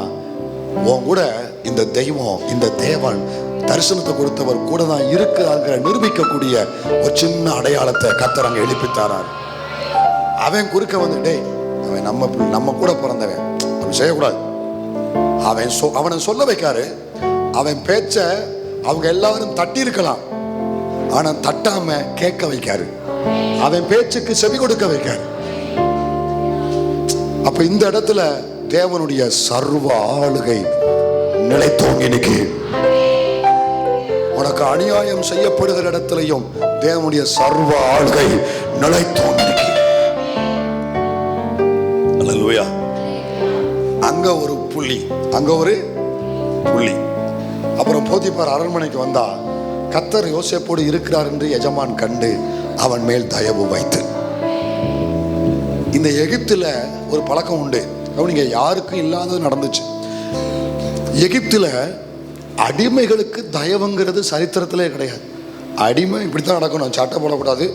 உன் கூட இந்த தெய்வம், இந்த தேவன் தரிசனத்தை கொடுத்தவர் கூட தான் இருக்கிறாங்க நிரூபிக்கக்கூடிய ஒரு சின்ன அடையாளத்தை கர்த்தர் அங்க எழுப்பித்தாரார். அவன் குறுக்க வந்து, டேய் அவன் நம்ம கூட பிறந்தவன், அவன் செய்யக்கூடாது. அவனை சொல்ல வைக்காரு. அவன் பேச்ச அவங்க எல்லாரும் தட்டி இருக்கலாம், ஆனா தட்டாம கேட்க வைக்காரு. அவன் பேச்சுக்கு செவி கொடுக்க வைக்காரு. அப்ப இந்த இடத்துல தேவனுடைய சர்வ ஆளுகை நிலைத்தோங்கி நிக்கு. உனக்கு அநியாயம் செய்யப்படுகிற இடத்திலையும் தேவனுடைய சர்வ ஆளுகை நிலைத்தோங்கி நிக்கு. அல்லேலூயா. அங்க ஒரு புள்ளி, அங்க ஒரு புள்ளி. அப்புறம் போத்திபார் அரண்மனைக்கு வந்தா கர்த்தர் யோசேப்போடு இருக்கிறார் என்று எஜமான் கண்டு அவன் மேல் தயவு வைத்து. இந்த எகிப்துல ஒரு பழக்கம் உண்டு, நீங்க யாருக்கும் இல்லாதது நடந்துச்சு. எகிப்துல அடிமைகளுக்கு தயவுங்கிறது சரித்திரத்திலே கிடையாது. அடிமை இப்படித்தான் நடக்கணும், சட்டை போடக்கூடாது,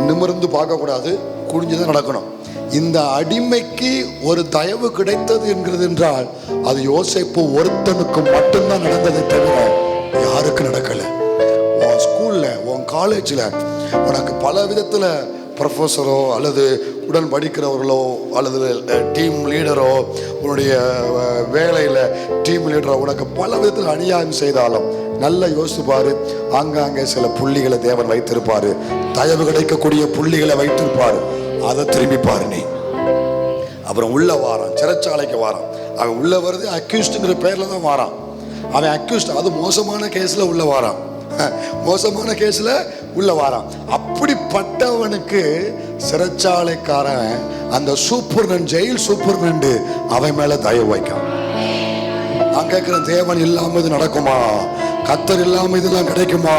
நிமிர்ந்து பார்க்கக்கூடாது, குடிஞ்சுதான் நடக்கணும். இந்த அடிமைக்கு ஒரு தயவு கிடைத்தது என்கிறது என்றால் அது யோசேப்பு ஒருத்தனுக்கு மட்டும்தான் நடந்ததை தவிர யாருக்கு நடக்கல. உன் ஸ்கூல்ல, உன் காலேஜ்ல உனக்கு பல விதத்துல ப்ரொஃபஸரோ அல்லது உடன் படிக்கிறவர்களோ அல்லது டீம் லீடரோ, உன்னுடைய வேலையில் டீம் லீடரோ உனக்கு பல விதத்தில் அநியாயம் செய்தாலும் நல்லா யோசித்து பாரு. ஆங்காங்கே சில புள்ளிகளை தேவன் வைத்திருப்பாரு, தயவு கிடைக்கக்கூடிய புள்ளிகளை வைத்திருப்பாரு. அதை திரும்பி பாரு நீ. அப்புறம் உள்ள வாரான், சிறைச்சாலைக்கு வாரான். அவன் உள்ள வருது அக்யூஸ்டுங்கிற பேர்ல தான் வாரான். அவன் அக்யூஸ்ட், அது மோசமான கேஸ்ல உள்ள வாரான், மோசமான கேஸ்ல உள்ள வாரான். அப்படிப்பட்டவனுக்கு சிறைச்சாலைக்காரன் அந்த சூப்பர்னன், ஜெயில் சூப்பர்னன் அவன் மேல தயவு வைக்கான். நான் கேட்கிறேன், தேவன் இல்லாம இது நடக்குமா? கர்த்தர் இல்லாம இதெல்லாம் கிடைக்குமா?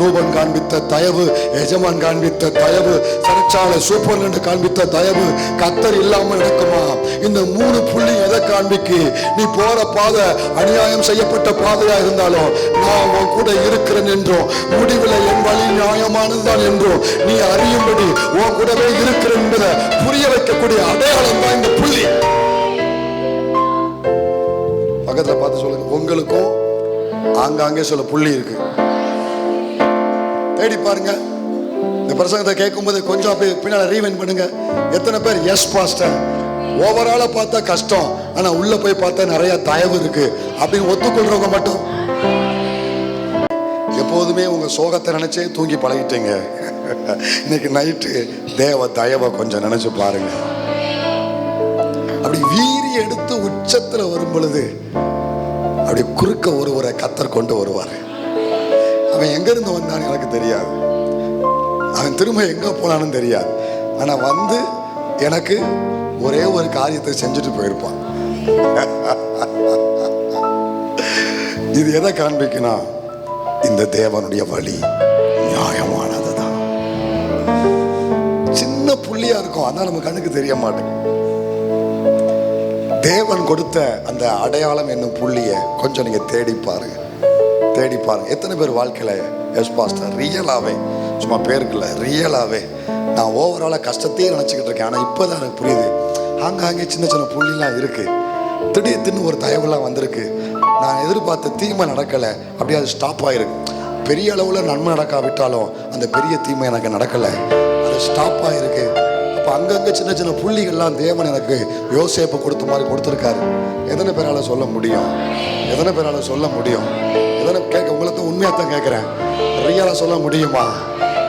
ரூபன் காண்பித்த தயவு, எஜமான் காண்பித்த தயவு, சிறைச்சாலை சூப்பர்னன் காண்பித்த தயவு கர்த்தர் இல்லாம நடக்குமா? இந்த 3 புள்ளி எதை காண்பிக்கு? நீ போற பாதை அநியாயம் செய்யப்பட்ட பாதையா இருந்தாலும் நான் உன் கூட இருக்கிறேன் என்றும், முடிவில் என் வழி நியாயமானதுதான் என்றும் நீ அறியும்படி உன் கூடவே இருக்கிறேன் என்பதை புரிய வைக்கக்கூடிய அடையாளம் தான் இந்த புள்ளி. பக்கத்துல பார்த்து சொல்லுங்க, உங்களுக்கும் ஆங்காங்கே சொல்ல புள்ளி இருக்கு. தேடி பாருங்க. இந்த பிரசங்கத்தை கேட்கும் போது கொஞ்சம் அப்படியே பின்னால ரீவைண்ட் பண்ணுங்க. எத்தனை பேர் எஸ் பாஸ்டர், ஓவரால பார்த்தா கஷ்டம், ஆனா உள்ள போய் பார்த்தா நிறைய தயவு இருக்கு அப்படின்னு ஒத்துக்கொள்றவங்க மட்டும். எப்போதுமே உங்க சோகத்தை நினைச்சே தூங்கி பழகிட்டீங்க. இன்னைக்கு நைட்டு தேவ தயவை கொஞ்சம் நினைச்சு பாருங்க. அப்படி வீரி எடுத்து உச்சத்துல வரும் பொழுது அப்படி குறுக்க ஒருவரை கத்தர் கொண்டு வருவார். அவன் எங்க இருந்து வந்தான்னு எனக்கு தெரியாது, அவன் திரும்ப எங்க போனான்னு தெரியாது, ஆனா வந்து எனக்கு ஒரே ஒரு காரியத்தை செஞ்சுட்டு போயிருப்பான். இது எதை காண்பிக்கணும்? இந்த தேவனுடைய வழி நியாயமானதுதான். சின்ன புள்ளியா இருக்கும், அதான் நம்ம கண்ணுக்கு தெரிய மாட்டேங்குது. தேவன் கொடுத்த அந்த அடையாளம் என்னும் புள்ளிய கொஞ்சம் நீங்க தேடி பாருங்க, தேடி பாருங்க. எத்தனை பேர் வாழ்க்கையில எஸ் பாஸ்டர் ரியலாவே, சும்மா பேருக்கு இல்லை, ரியலாவே நான் ஓவரால கஷ்டத்தையே நினைச்சுக்கிட்டு இருக்கேன், ஆனா இப்பதான் எனக்கு புரியுது ஆங்காங்கே சின்ன சின்ன புள்ளிலாம் இருக்கு, திடீர்னு ஒரு தயவுலாம் வந்திருக்கு, நான் எதிர்பார்த்த தீமை நடக்கலை, அப்படியே அது ஸ்டாப் ஆயிருக்கு. பெரிய அளவில் நன்மை நடக்காவிட்டாலும் அந்த பெரிய தீமை எனக்கு நடக்கலை, அது ஸ்டாப் ஆயிருக்கு. அப்போ அங்கங்கே சின்ன சின்ன புள்ளிகள்லாம் தேவன் எனக்கு யோசேப்பு கொடுத்த மாதிரி கொடுத்துருக்காரு. எத்தனை பேரால் சொல்ல முடியும்? எத்தனை பேரால் சொல்ல முடியும்? எத்தனை கேட்க உங்களை தான் உண்மையாக தான் கேட்குறேன், ரியலாக சொல்ல முடியுமா?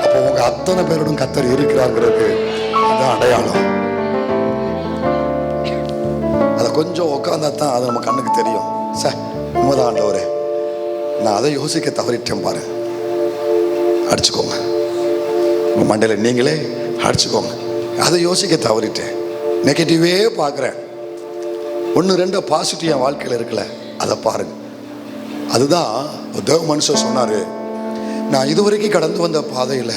அப்போ உங்கள் அத்தனை பேரோடும் கத்தர் இருக்கிறாங்கிறது அதுதான் அடையாளம். அதை கொஞ்சம் உட்காந்தா தான் அது நம்ம கண்ணுக்கு தெரியும். சார் உண்மைதான் ஆண்டவரே, நான் அதை யோசிக்க தவறிட்டேன் பாரு. அடிச்சுக்கோங்க, உங்கள் மண்டையில் நீங்களே அடிச்சுக்கோங்க. அதை யோசிக்க தவறிட்டேன், நெகட்டிவே பார்க்குறேன். 1-2 பாசிட்டிவ் என் வாழ்க்கையில் இருக்குல்ல, அதை பாருங்க. அதுதான் தேவ மனுஷன் சொன்னார், நான் இதுவரைக்கும் கடந்து வந்த பாதையில்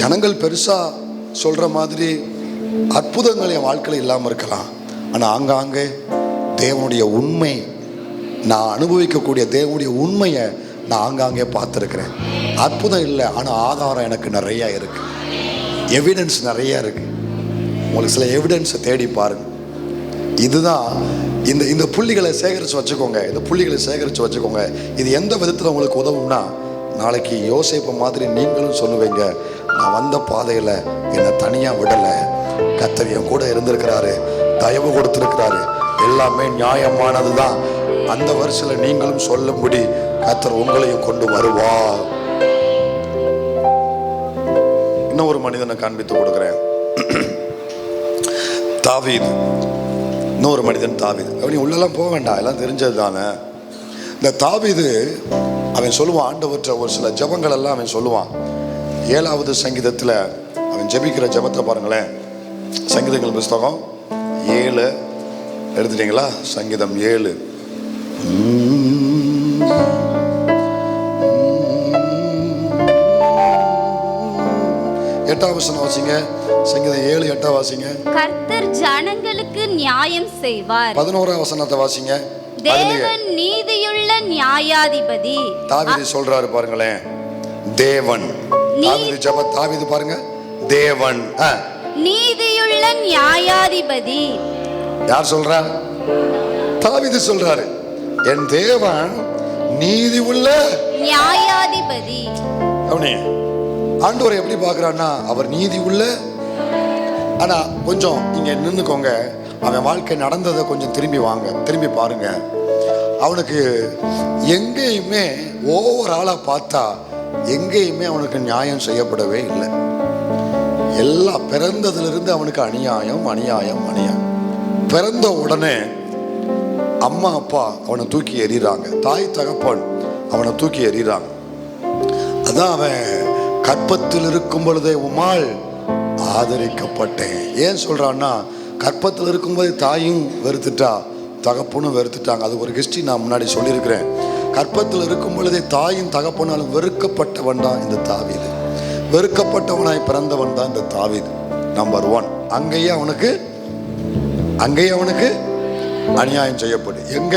ஜனங்கள் பெருசாக சொல்கிற மாதிரி அற்புதங்கள் என் வாழ்க்கையில் இல்லாமல் இருக்கலாம், ஆனால் ஆங்காங்கே தேவனுடைய உண்மை, நான் அனுபவிக்கக்கூடிய தேவனுடைய உண்மையை நான் ஆங்காங்கே பார்த்துருக்கிறேன். அற்புதம் இல்லை, ஆனால் ஆதாரம் எனக்கு நிறையா இருக்குது, எவிடன்ஸ் நிறையா இருக்குது. உங்களுக்கு சில எவிடன்ஸை தேடி பாருங்க. இதுதான் இந்த புள்ளிகளை சேகரித்து வச்சுக்கோங்க, இந்த புள்ளிகளை சேகரித்து வச்சுக்கோங்க. இது எந்த விதத்தில் உங்களுக்கு உதவும்னா, நாளைக்கு யோசேப்பு மாதிரி நீங்களும் சொல்லுவீங்க, நான் வந்த பாதையில் என்னை தனியாக விடலை, கர்த்தர் என் கூட இருந்திருக்கிறாரு, தயவு கொடுத்திருக்கிறாரு, எல்லாமே நியாயமானது தான். அந்த வருஷத்தில் நீங்களும் சொல்லும்படி கர்த்தர் உங்களையும் கொண்டு வருவார். இன்னொரு மனிதனை காண்பித்து கொடுக்கிறேன், தாவீது. இன்னொரு மனிதன் தாவீது. அவன் உள்ளெல்லாம் போக வேண்டாம், எல்லாம் தெரிஞ்சது தானே. இந்த தாவீது அவன் சொல்லுவான், ஆண்டவற்ற ஒரு சில ஜபங்கள் எல்லாம் அவன் சொல்லுவான். 7வது சங்கீதத்தில் அவன் ஜபிக்கிற ஜபத்தை பாருங்களேன். சங்கீதங்கள் புஸ்தகம் 7 எடுத்துட்டீங்களா? சங்கீதம் 7. 8வது வசனம் வாசிங்க. சங்கீதம் 7:8 வாசிங்க. கர்த்தர் ஜனங்களுக்கு நியாயம் செய்வார். 11வது வசனத்தை வாசிங்க. தேவன் நீதியுள்ள நியாயாதிபதி. தாவீது சொல்றாரு பாருங்களேன், தேவன். தாவீது பாருங்க, தேவன் நீதியுள்ள நியாயாதிபதி. யார் சொல்றா? தாவீது சொல்றாரு, என் தேவன் நீதி உள்ள நியாயாதிபதி. அவனே ஆண்டவரை எப்படி பார்க்கறான்னா, அவர் நீதி உள்ள. ஆனா கொஞ்சம் இங்க நின்னுக்கோங்க, அவன் வாழ்க்கை நடந்ததை கொஞ்சம் திரும்பி பாருங்க. அவனுக்கு எங்கேயுமே ஓவராலா பார்த்தா எங்கேயுமே அவனுக்கு நியாயம் செய்யப்படவே இல்லை. எல்லாம் பிறந்ததிலிருந்து அவனுக்கு அநியாயம். பிறந்த உடனே அம்மா அப்பா அவனை தூக்கி எறிகிறாங்க, தாய் தகப்பன் அவனை தூக்கி எறிகிறாங்க. அதான் அவன் கற்பத்தில் இருக்கும் பொழுதே உம்மால் ஆதரிக்கப்பட்டேன். ஏன் சொல்றான்னா, கற்பத்தில் இருக்கும்போது தாயும் வெறுத்துட்டா, தகப்பனும் வெறுத்துட்டாங்க. அது ஒரு ஹிஸ்டரி நான் முன்னாடி சொல்லியிருக்கிறேன். கற்பத்தில் இருக்கும் பொழுதே தாயும் தகப்பனாலும் வெறுக்கப்பட்டவன் தான் இந்த தாவீது. வெறுக்கப்பட்டவனாய் பிறந்தவன் தான் இந்த தாவீது. நம்பர் 1. அங்கேயே அவனுக்கு அங்கேயே அவனுக்கு அநியாயம் செய்யப்படு. எங்க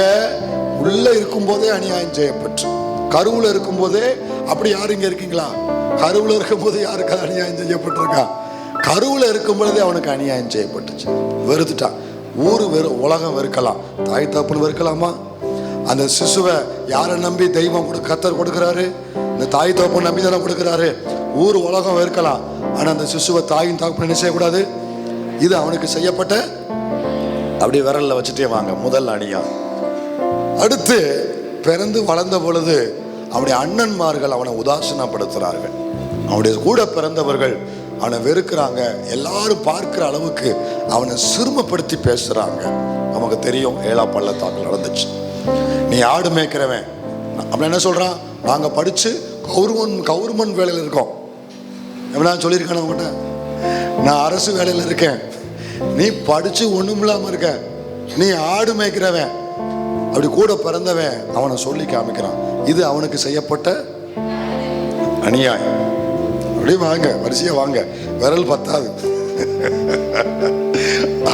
உள்ள இருக்கும் போதே அநியாயம் செய்யப்பட்டு, கருவுல இருக்கும் போதே. அப்படி யாரும் இங்க இருக்கீங்களா? கருவுல இருக்கும் போது யாருக்கு அது அநியாயம் செய்யப்பட்டிருக்கா? கருவுல இருக்கும் பொழுதே அவனுக்கு அநியாயம் செய்யப்பட்டுச்சு. வெறுத்துட்டான். ஊரு உலகம் வெறுக்கலாம், தாய் தப்புன்னு வெறுக்கலாமா? அந்த சிசுவை யாரை நம்பி தெய்வம் கர்த்தர் கொடுக்கிறாரு? இந்த தாய் தகப்பன் நம்பி தானே கொடுக்கிறாரு. ஊர் உலகம் வெறுக்கலாம், ஆனா அந்த சிசுவை தாயின் தகப்பன் என்ன செய்யக்கூடாது? இது அவனுக்கு செய்யப்பட்ட. அப்படி விரல்ல வச்சுட்டே வாங்க முதல் அணியா. அடுத்து பிறந்து வளர்ந்த பொழுது அவனுடைய அண்ணன்மார்கள் அவனை உதாசீனப்படுத்துறார்கள். அவனுடைய கூட பிறந்தவர்கள் அவனை வெறுக்கிறாங்க. எல்லாரும் பார்க்கிற அளவுக்கு அவனை சிறுமப்படுத்தி பேசுறாங்க. நமக்கு தெரியும் 7ஆம் பள்ளத்தாக்கில் நடந்துச்சு. நீ ஆடு மேய்க்கிறவன் அப்படி என்ன சொல்றான்? நாங்க படிச்சு கவர்மெண்ட் வேலையில் இருக்கோம். எப்படின்னா சொல்லியிருக்கேன் அவங்ககிட்ட, நான் அரசு வேலையில் இருக்கேன், நீ படிச்சு ஒண்ணும் இல்லாம இருக்க, நீ ஆடு மேய்க்கிறவன். அப்படி கூட பிறந்தவன் அவனை சொல்லி காமிக்கிறான். இது அவனுக்கு செய்யப்பட்ட அநியாயம். அப்படி வாங்க, வரிசையா வாங்க, விரல் பத்தாது.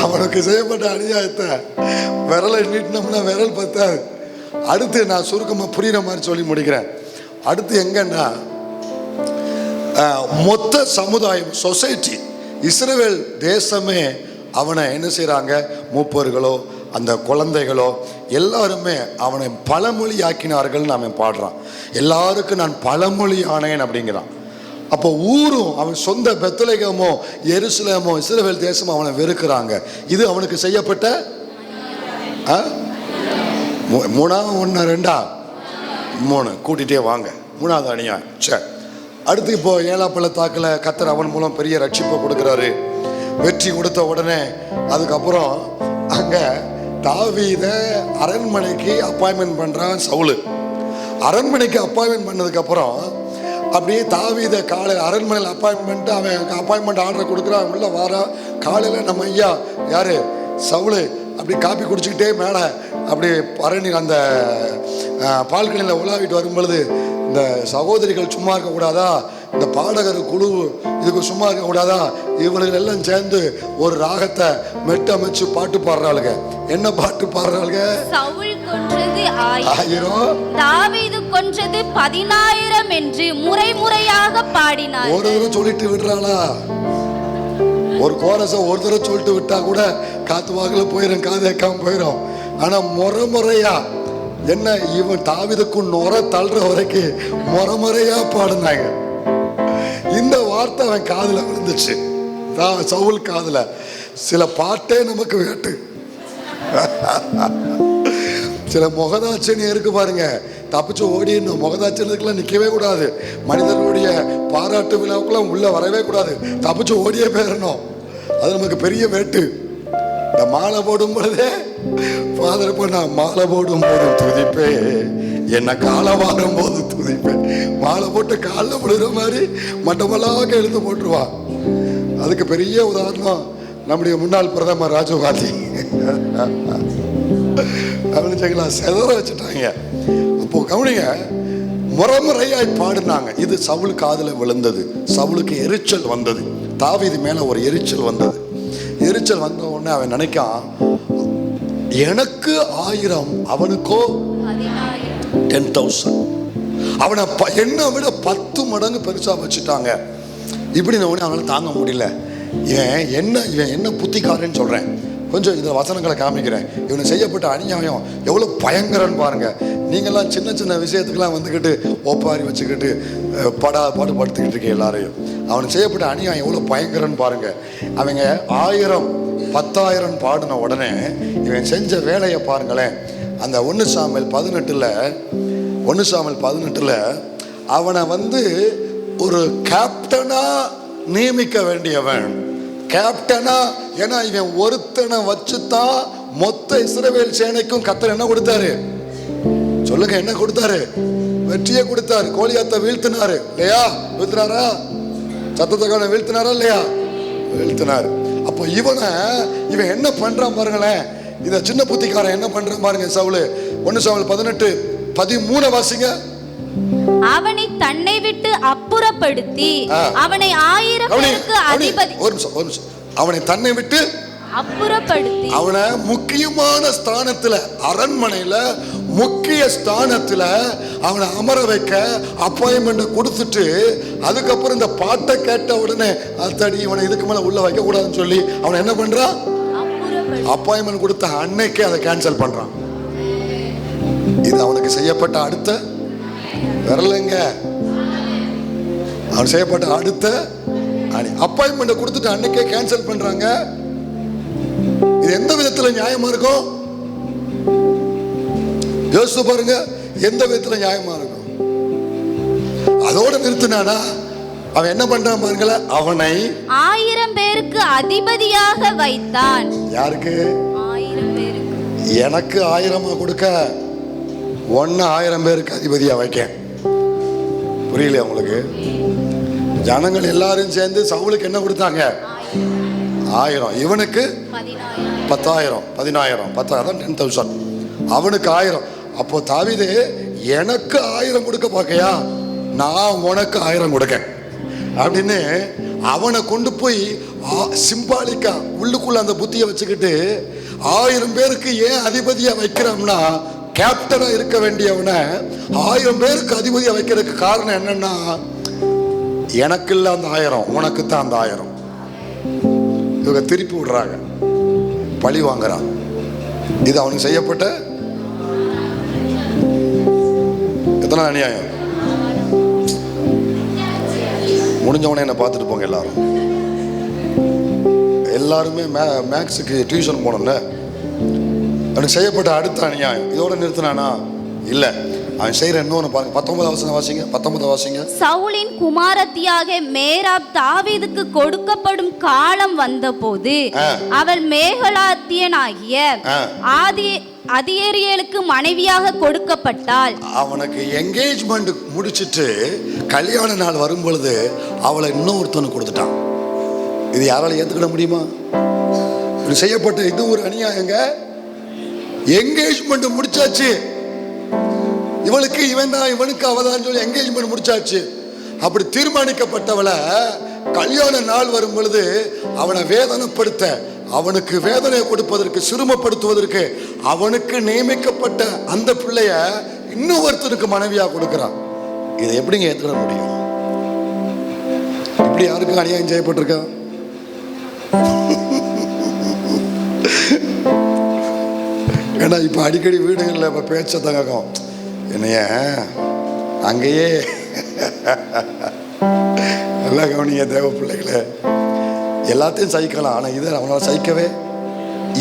அவனுக்கு செய்யப்பட்ட அநியாயத்தை விரலை நீட்டினோம்னா விரல் பத்தாது. அடுத்து நான் சுருக்கமா புரியுற மாதிரி சொல்லி முடிக்கிறேன். அடுத்து எங்கன்னா மொத்த சமுதாயம், சொசைட்டி, இஸ்ரவேல் தேசமே அவனை என்ன செய்யறாங்க? மூப்பர்களோ அந்த குழந்தைகளோ எல்லாருமே அவனை பழமொழி ஆக்கினார்கள். நாம பாடுறான், எல்லாருக்கும் நான் பழமொழி ஆனேன் அப்படிங்கிறான். அப்போ ஊரும் அவன் சொந்த பெத்லகேமோ எருசலேமோ இஸ்ரவேல் தேசமோ அவனை வெறுக்கிறாங்க. இது அவனுக்கு செய்யப்பட்ட மூணா ஒன்று ரெண்டா மூணு கூட்டிகிட்டே வாங்க. மூணாவது அநியாயம். சரி, அடுத்து இப்போ 7ஆம் பள்ளத்தாக்கில் கர்த்தர் அவன் மூலம் பெரிய ரட்சிப்பை கொடுக்குறாரு. வெற்றி கொடுத்த உடனே அதுக்கப்புறம் அங்கே தாவீதை அரண்மனைக்கு அப்பாயின்மெண்ட் பண்ணுறான் சவுலு. அரண்மனைக்கு அப்பாயின்மெண்ட் பண்ணதுக்கப்புறம் அப்படியே தாவீதை காலையில் அரண்மனையில் அப்பாயின்மெண்ட், அவன் அப்பாயின்மெண்ட் ஆர்டர் கொடுக்குறான். உள்ள வாரா காலையில் நம்ம ஐயா யாரு சவுலு அப்படி காப்பி குடிச்சுக்கிட்டே மேலே அப்படி பரணி அந்த பால்கனியில் உலாவிட்டு வரும் பொழுது இந்த சகோதரிகள் சும்மா இருக்கக்கூடாதா? இந்த பாடகர் குழு இதுக்கு சும்மா இருக்கக்கூடாதா? இவர்கள் எல்லாம் சேர்ந்து ஒரு ராகத்தை மெட்டமைச்சு பாட்டு பாடுறாளுங்க. என்ன பாட்டு பாடுறாளுங்க? சவுல் கொன்றது 1000, தாவீது கொன்றது 10000 என்று முறையாக பாடினார். ஒரு தடவை சொல்லிட்டு விடுறாளா? ஒரு கோரஸை ஒரு தடவை சொல்லிட்டு விட்டா கூட காத்து வாக்கில் போயிடும், காது வைக்காம போயிடும். ஆனா முறையா என்ன இவன் தாவீதுக்கு நுர தள்ளுற வரைக்கும் முறையா பாடுனாங்க. இந்த வார்த்தை அவன் காதுல விழுந்துச்சு, சவுல் காதுல. சில பாட்டே நமக்கு வேட்டு. சில முகதாட்சணியம் இருக்கு பாருங்க, தப்பிச்சு ஓடிடணும். முகதாட்சணியத்துக்குலாம் நிற்கவே கூடாது. மனிதர்களுடைய பாராட்டு விழாவுக்குலாம் உள்ள வரவே கூடாது. தப்பிச்சு ஓடியே போயிடணும். அது நமக்கு பெரிய வேட்டு. இந்த மாலை போடும் பொழுதே ஃபாதர் பண்ண மாலை போடும் போது துதிப்பே, என்ன காலை வாரும் போது துதிப்பேன். மாலை போட்டு காலில் விழுற மாதிரி மட்டமல்லாக எழுந்து போட்டுருவான். அதுக்கு பெரிய உதாரணம் நம்முடைய முன்னாள் பிரதமர் ராஜீவ்காந்தி. கவனிச்சீங்களா? செதற வச்சுட்டாங்க. அப்போ கவனிங்க, முறையாய் பாடினாங்க. இது சவுல் காதுல விழுந்தது. சவுலுக்கு எரிச்சல் வந்தது. தாவீது மேல ஒரு எரிச்சல் வந்தது. எரிச்சல் வந்த உடனே அவன் நினைக்கான், எனக்கு 1000 அவனுக்கோ 10,000. அவனை என்னை விட 10 மடங்கு பெருசா வச்சுட்டாங்க. இப்படி அவனால தாங்க முடியல. இவன் என்ன புத்திக்காரன்னு சொல்றேன். கொஞ்சம் இதில் வசனங்களை காமிக்கிறேன். இவனுக்கு செய்யப்பட்ட அநியாயம் எவ்வளோ பயங்கரன்னு பாருங்க. நீங்கள்லாம் சின்ன விஷயத்துக்கெல்லாம் வந்துக்கிட்டு ஒப்பாரி வச்சுக்கிட்டு பாட்டு படுத்துக்கிட்டு இருக்கேன் எல்லாரையும். அவனுக்கு செய்யப்பட்ட அநியாயம் எவ்வளோ பயங்கரன்னு பாருங்க. அவங்க 1000 10,000 பாடின உடனே இவன் செஞ்ச வேலையை பாருங்களேன். அந்த 1 சாமுவேல் 18 அவனை ஒரு கேப்டனா நியமிக்க வேண்டியவன். கேப்டனா, ஏன்னா இவன் ஒருத்தனை வச்சுதான் மொத்த இஸ்ரவேல் சேனைக்கும் கர்த்தர் என்ன கொடுத்தாரு சொல்லுங்க? என்ன கொடுத்தாரு? வெற்றியை கொடுத்தாரு. கோலியாத்தை வீழ்த்தினாரு இல்லையா? வீழ்த்தினாரா? சத்தத்தக்கான வீழ்த்தினாரா இல்லையா? வீழ்த்தினாரு. அப்போ இவன் என்ன பண்றான் பாருங்களேன். இந்த சின்ன புத்திக்காரன் என்ன பண்றான் பாருங்க. சவுலு 1 சாமுவேல் 18:13 வாசிங்க. அவனை தன்னை விட்டு அப்புறப்படுத்தி அவனை 1000 பேருக்கு அதிபதி. ஒரு நிமிஷம். அவனை தன்னை விட்டு அப்புறப்படுத்தி அவனை முக்கியமான ஸ்தானத்துல, அரண்மனையில முக்கிய ஸ்தானத்துல அவனை அமர வைக்க அப்பாயின்மெண்ட் கொடுத்துட்டு, அதுக்கப்புறம் இந்த பாட்டை கேட்ட உடனே அத்தடி இவனை இதுக்கு மேல உள்ள வைக்க கூடாதுன்னு சொல்லி அவனை என்ன பண்றான்? அப்பாயின்மெண்ட் கொடுத்த அன்னைக்கே அதை கேன்சல் பண்றான். இது அவனுக்கு செய்யப்பட்ட அடுத்த வரலங்க, அவன் செய்யப்பட்ட அடுத்த அப்பாயின்மெண்ட் கொடுத்துட்டு அன்னைக்கே கேன்சல் பண்றாங்க. இது எந்த விதத்துல நியாயமா இருக்கும்? யோசிச்சு பாருங்க, எந்த விதத்துல நியாயமா இருக்கும்? அதோட நிறுத்தினானா? அவன் என்ன பண்றான் பாருங்கள, அவனை 1000 பேருக்கு அதிபதியாக வைத்தான். யாருக்கு? 1000 பேருக்கு. எனக்கு 1000 கொடுக்க, 1000 பேருக்கு அதிபதியா வைக்க. புரியல உங்களுக்கு? ஜனங்கள் எல்லாரும் சேர்ந்து சவுலுக்கு என்ன கொடுத்தாங்க? 1000. இவனுக்கு 10,000. 10,000 10,000. அவனுக்கு 1000. அப்போ தாவீது எனக்கு 1000 கொடுக்க பார்க்கையா, நான் உனக்கு 1000 கொடுக்க அப்படின்னு அவனை கொண்டு போய் சிம்பாலிக்கா உள்ளுக்குள்ள அந்த புத்தியை வச்சுக்கிட்டு 1000 பேருக்கு ஏன் அதிபதியா வைக்கிறோம்னா, கேப்டனா இருக்க வேண்டியவனை 1000 பேருக்கு அதிபதியா வைக்கிறதுக்கு காரணம் என்னன்னா, எனக்கு இல்ல அந்த 1000, உனக்கு தான் அந்த 1000. இவங்க திருப்பி விடுறாங்க, பழி வாங்குறான். இது அவனுக்கு செய்யப்பட்ட எத்தனை அநியாயம்? முடிஞ்சவனே என்ன பார்த்துட்டு போங்க. எல்லாருமே மேக்ஸுக்கு டியூஷன் போனோம்ல, அவனுக்கு செய்யப்பட்ட அடுத்த அநியாயம். இதோட நிறுத்தினானா? இல்ல, அவன் செய்யற இன்னொன்னு பாருங்க. 19 வாசிங்க. 19 வாசிங்க. சவுலின் குமாரத்தியாக மேராப் தாவீதுக்கு கொடுக்கப்படும் காலம் வந்தபோது அவள் மேகலாத்தியனாகிய அதியேரியலுக்கு மனைவியாக கொடுக்கப்பட்டாள். அவனுக்கு என்கேஜ்மெண்ட் முடிச்சிட்டு கல்யாண நாள் வரும் பொழுது அவளை இன்னொருத்தனுக்கு கொடுத்துட்டான். இது யாரால ஏத்துக்கிட முடியுமா? இது செய்யப்பட்ட இது ஒரு அநியாயங்க. என்கேஜ்மெண்ட் முடிச்சாச்சு, இவளுக்கு இவன் தான், இவனுக்கு அவதான் சொல்லி என்கேஜ்மெண்ட் முடிச்சாச்சு. அப்படி தீர்மானிக்கப்பட்டவளை கல்யாண நாள் வரும் பொழுது அவனை வேதனைப்படுத்த, அவனுக்கு வேதனை கொடுப்பதற்கு, சிறுமப்படுத்துவதற்கு அவனுக்கு நியமிக்கப்பட்ட அந்த பிள்ளைய இன்னொருத்தருக்கு மனைவியா கொடுக்கிறான். இதை எப்படிங்க ஏத்துக்க முடியும்? இப்படி யாருக்கு அநியாயம் செய்யப்பட்டிருக்கா? ஏன்னா இப்ப அடிக்கடி வீடுகளில் இப்ப பேச்ச தங்கம் என்னைய அங்கேயே நல்லா கவனிய தேவ பிள்ளைகளை, எல்லாத்தையும் சகிக்கலாம், ஆனா இதை அவனால் சகிக்கவே,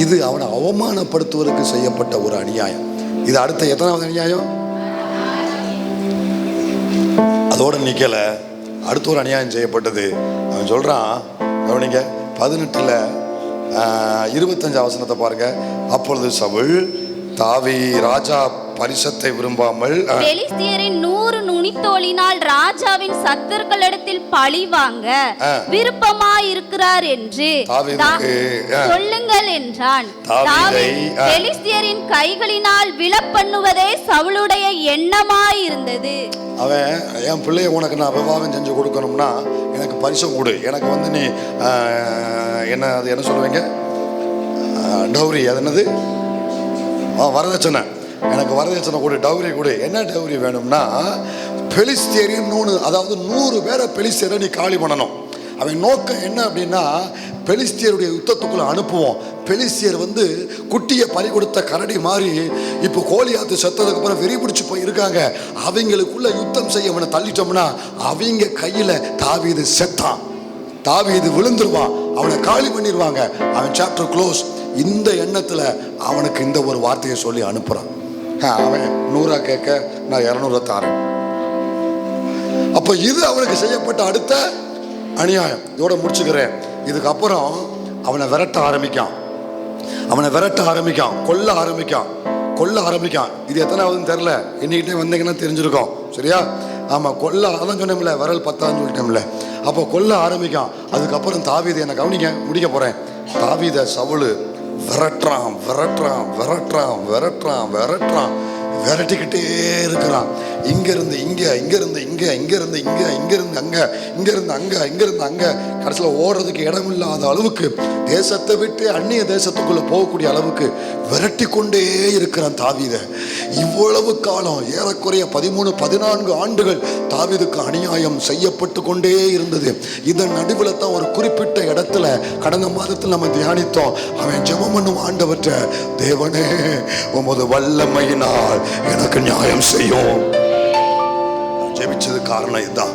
இது அவனை அவமானப்படுத்துவதற்கு செய்யப்பட்ட ஒரு அநியாயம். இது அடுத்த எத்தனாவது அநியாயம்? அதோட நிக்கல, அடுத்த ஒரு அநியாயம் செய்யப்பட்டது. அவன் சொல்றான், கவனிங்க 18 25 வசனத்தை பாருங்க. அப்பொழுது சவுல் தாவி ராஜா பரிசத்தை விரும்பாமல் பெலிஸ்தியரின் 100 நுனித்தோலினால் ராஜாவின் சத்தர்களிடத்தில் பழி வாங்க விருப்பமாயிருக்கிறார் என்று சொல்லுங்கள் என்றான். பெலிஸ்தியரின் கைகளினால் விழப்பண்ணுவதே சவுலுடைய எண்ணமாயிருந்தது. அவன் என் பிள்ளைய உனக்கு நான் விவாகம் செஞ்சு கொடுக்கணும்னா எனக்கு பரிசம் கொடு, எனக்கு வந்து நீ என்ன சொல்லுவீங்க, டௌரி, அது என்னது, வரதட்சணை, எனக்கு வரதட்சணை கொடு, டௌரி கொடு. என்ன டௌரி வேணும்னா, பெலிஸ்தியரின் 100, அதாவது 100 பேரை பெலிஸ்தியரை நீ காலி பண்ணணும். அவன் நோக்கம் என்ன அப்படின்னா, பெலிஸ்தியருடைய யுத்தத்துக்குள்ள அனுப்புவோம். பெலிஸ்தியர் வந்து குட்டியை பறி கொடுத்த கரடி மாதிரி இப்போ கோலியாத்து செத்ததுக்கு அப்புறம் வெறி பிடிச்சு போய் இருக்காங்க. அவங்களுக்குள்ள யுத்தம் செய்ய அவனை தள்ளிட்டோம்னா அவங்க கையில தாவீது செத்தான், தாவீது விழுந்துருவான், அவனை காலி பண்ணிடுவாங்க, அவன் சாப்டர் க்ளோஸ். இந்த எண்ணத்துல அவனுக்கு இந்த ஒரு வார்த்தையை சொல்லி அனுப்புறான். அவன் 100 கேட்க நான் 200 தாரேன். அப்ப இது அவனுக்கு செய்யப்பட்ட அடுத்த அநியாயம். இதோட முடிச்சுக்கிறேன். இதுக்கப்புறம் அவனை விரட்ட ஆரம்பிக்கான், கொல்ல ஆரம்பிக்கான். இது எத்தனாவதுன்னு தெரியல, எண்ணிக்கிட்டே வந்தீங்கன்னா தெரிஞ்சிருக்கோம், சரியா? ஆமா, கொல்ல, அதான் சொன்னேன்ல, விரல் 10 சொல்லிட்டேன்ல. அப்போ கொல்ல ஆரம்பிக்கான். அதுக்கப்புறம் தாவீது, என்னை கவனிக்க, முடிக்க போறேன். தாவீத சவுலு விரட்டுறான். விரட்டிக்கிட்டே இருக்கிறான். இங்க இருந்து இங்க, இங்க இருந்து இங்க, இங்க இருந்து இங்க, இங்க இருந்து அங்க, இங்க இருந்து அங்க, இங்க இருந்து அங்க, கடைசியில ஓடுறதுக்கு இடம் இல்லாத அளவுக்கு, தேசத்தை விட்டு அந்நிய தேசத்துக்குள்ள போகக்கூடிய அளவுக்கு விரட்டி கொண்டே இருக்கிறான் தாவீதை. இவ்வளவு காலம், ஏறக்குறைய 13-14 ஆண்டுகள் தாவீதுக்கு அநியாயம் செய்யப்பட்டு கொண்டே இருந்தது. இதன் நடுவில் தான் ஒரு குறிப்பிட்ட இடத்துல கடந்த மாதத்தில் நம்ம தியானித்தோம். அவன் ஜெபம் பண்ணும் ஆண்டவற்ற, தேவனே உமது வல்லமையினால் எனக்கு நியாயம் செய்யும். ஜெபிச்சது காரணம் இதுதான்.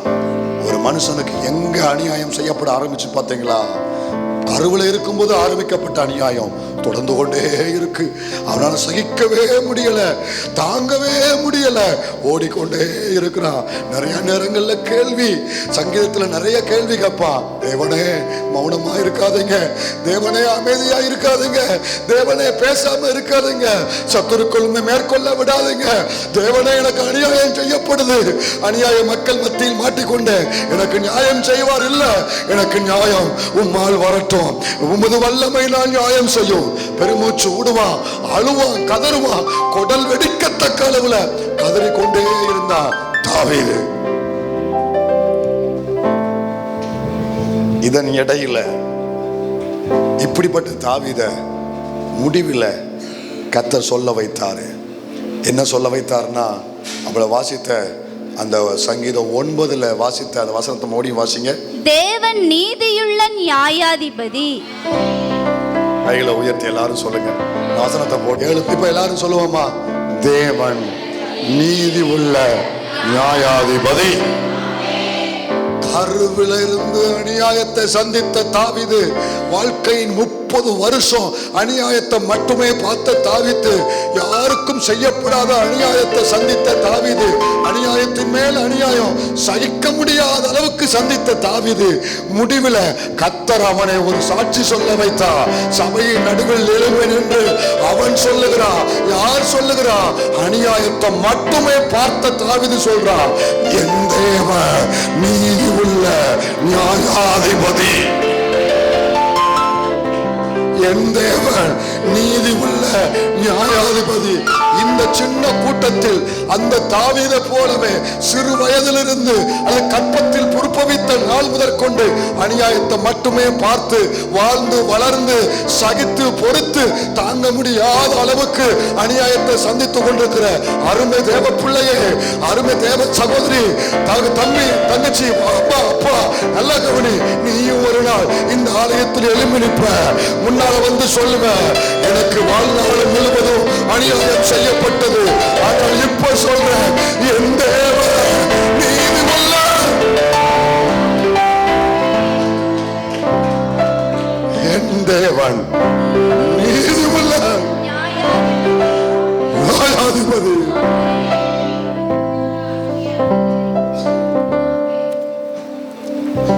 ஒரு மனுஷனுக்கு எங்க அநியாயம் செய்யப்பட ஆரம்பிச்சு பார்த்தீங்களா? கருவில் இருக்கும்போது ஆரம்பிக்கப்பட்ட அநியாயம் தொடர்ந்து கொண்டே இருக்கு. அவனால சகிக்கவே முடியல, தாங்கவே முடியல, ஓடிக்கொண்டே இருக்கிறான். நிறைய நேரங்கள்ல கேள்வி, சங்கீதத்துல நிறைய கேள்வி கேட்பான். தேவனே மௌனமா இருக்காதீங்க, தேவனே அமைதியா இருக்காதீங்க, தேவனே பேசாம இருக்காதீங்க, சத்துருக்குள்ளுமே மேற்கொள்ள விடாதீங்க, தேவனே எனக்கு அநியாயம் செய்யப்படுது, அநியாய மக்கள் மத்தியில் மாட்டிக்கொண்டேன், எனக்கு நியாயம் செய்வார் இல்ல, எனக்கு நியாயம் உம்மால் வரட்டும், உமது வல்லமை நான் நியாயம் செய்யும். பெருமூச்சு விடுவான், அழுவான், கதறுவான், குடல் வெடிக்கத்தக்க அளவுல கதறிக்கொண்டே இருந்தான் தாவீது. இதன் இடையில இப்படிப்பட்ட தாவீத முடிவில் கர்த்தர் சொல்ல வைத்தாரு. என்ன சொல்ல வைத்தார்னா, அவளை வாசித்த அந்த சங்கீதம் 9 வாசித்த அந்த வசனத்தை மோடி வாசிங்க. தேவன் நீதியுள்ள நியாயாதிபதி. கையில உயர்த்தி எல்லாரும் சொல்லுங்க. வசனத்தை போட்டு இப்ப எல்லாரும் சொல்லுவோமா? தேவன் நீதி உள்ள நியாயாதிபதி. கருவில இருந்து அநியாயத்தை சந்தித்த தாவீது, வாழ்க்கையின் 30 வருஷம் அநியாயத்தை மட்டுமே பார்த்த தாவீது, யாருக்கும் செய்யப்படாத அநியாயத்தை சந்தித்த தாவீது, அநியாயத்தின் மேல் அநியாயம் சகிக்க முடியாத அளவுக்கு சந்தித்த தாவீது, முடிவில் கர்த்தர் அவனை ஒரு சாட்சி சொல்ல வைத்தார். சபையின் நடுவில் எழுவேன் என்று அவன் சொல்லுகிறான். யார் சொல்லுகிறான்? அநியாயத்தை மட்டுமே பார்த்த தாவீது சொல்றான், என் தேவன் நீதி உள்ள நியாயாதிபதி, என் தேவன் நீதி உள்ள நியாயாதிபதி. இந்த சின்ன கூட்டத்தில் அந்த தாவீதை போலவே சிறு வயதிலிருந்து அல்லது கற்பத்தில் புற்பவித்த நாள் முதற்கொண்டு அநியாயத்தை மட்டுமே பார்த்து வாழ்ந்து வளர்ந்து சகித்து பொறுத்து தாங்க முடியாத அளவுக்கு அநியாயத்தை சந்தித்துக் கொண்டிருக்கிற அருமை தேவ பிள்ளையே, அருமை தேவ சகோதரி, தம்பி, தங்கச்சி, அப்பா, அப்பா, நல்ல கவனி. நீயும் ஒரு நாள் இந்த ஆலயத்தில் எழும்பி நிற்ப, முன்னால வந்து சொல்லுவ, எனக்கு வாழ்நாள் முழுவதும் அநியாயம் செய்யப்பட்டது, ஆனால் இப்ப சொல்றேன், என் தேவன் நீதி உள்ள, என் தேவன் நீதி உள்ள நியாயாதிபதி.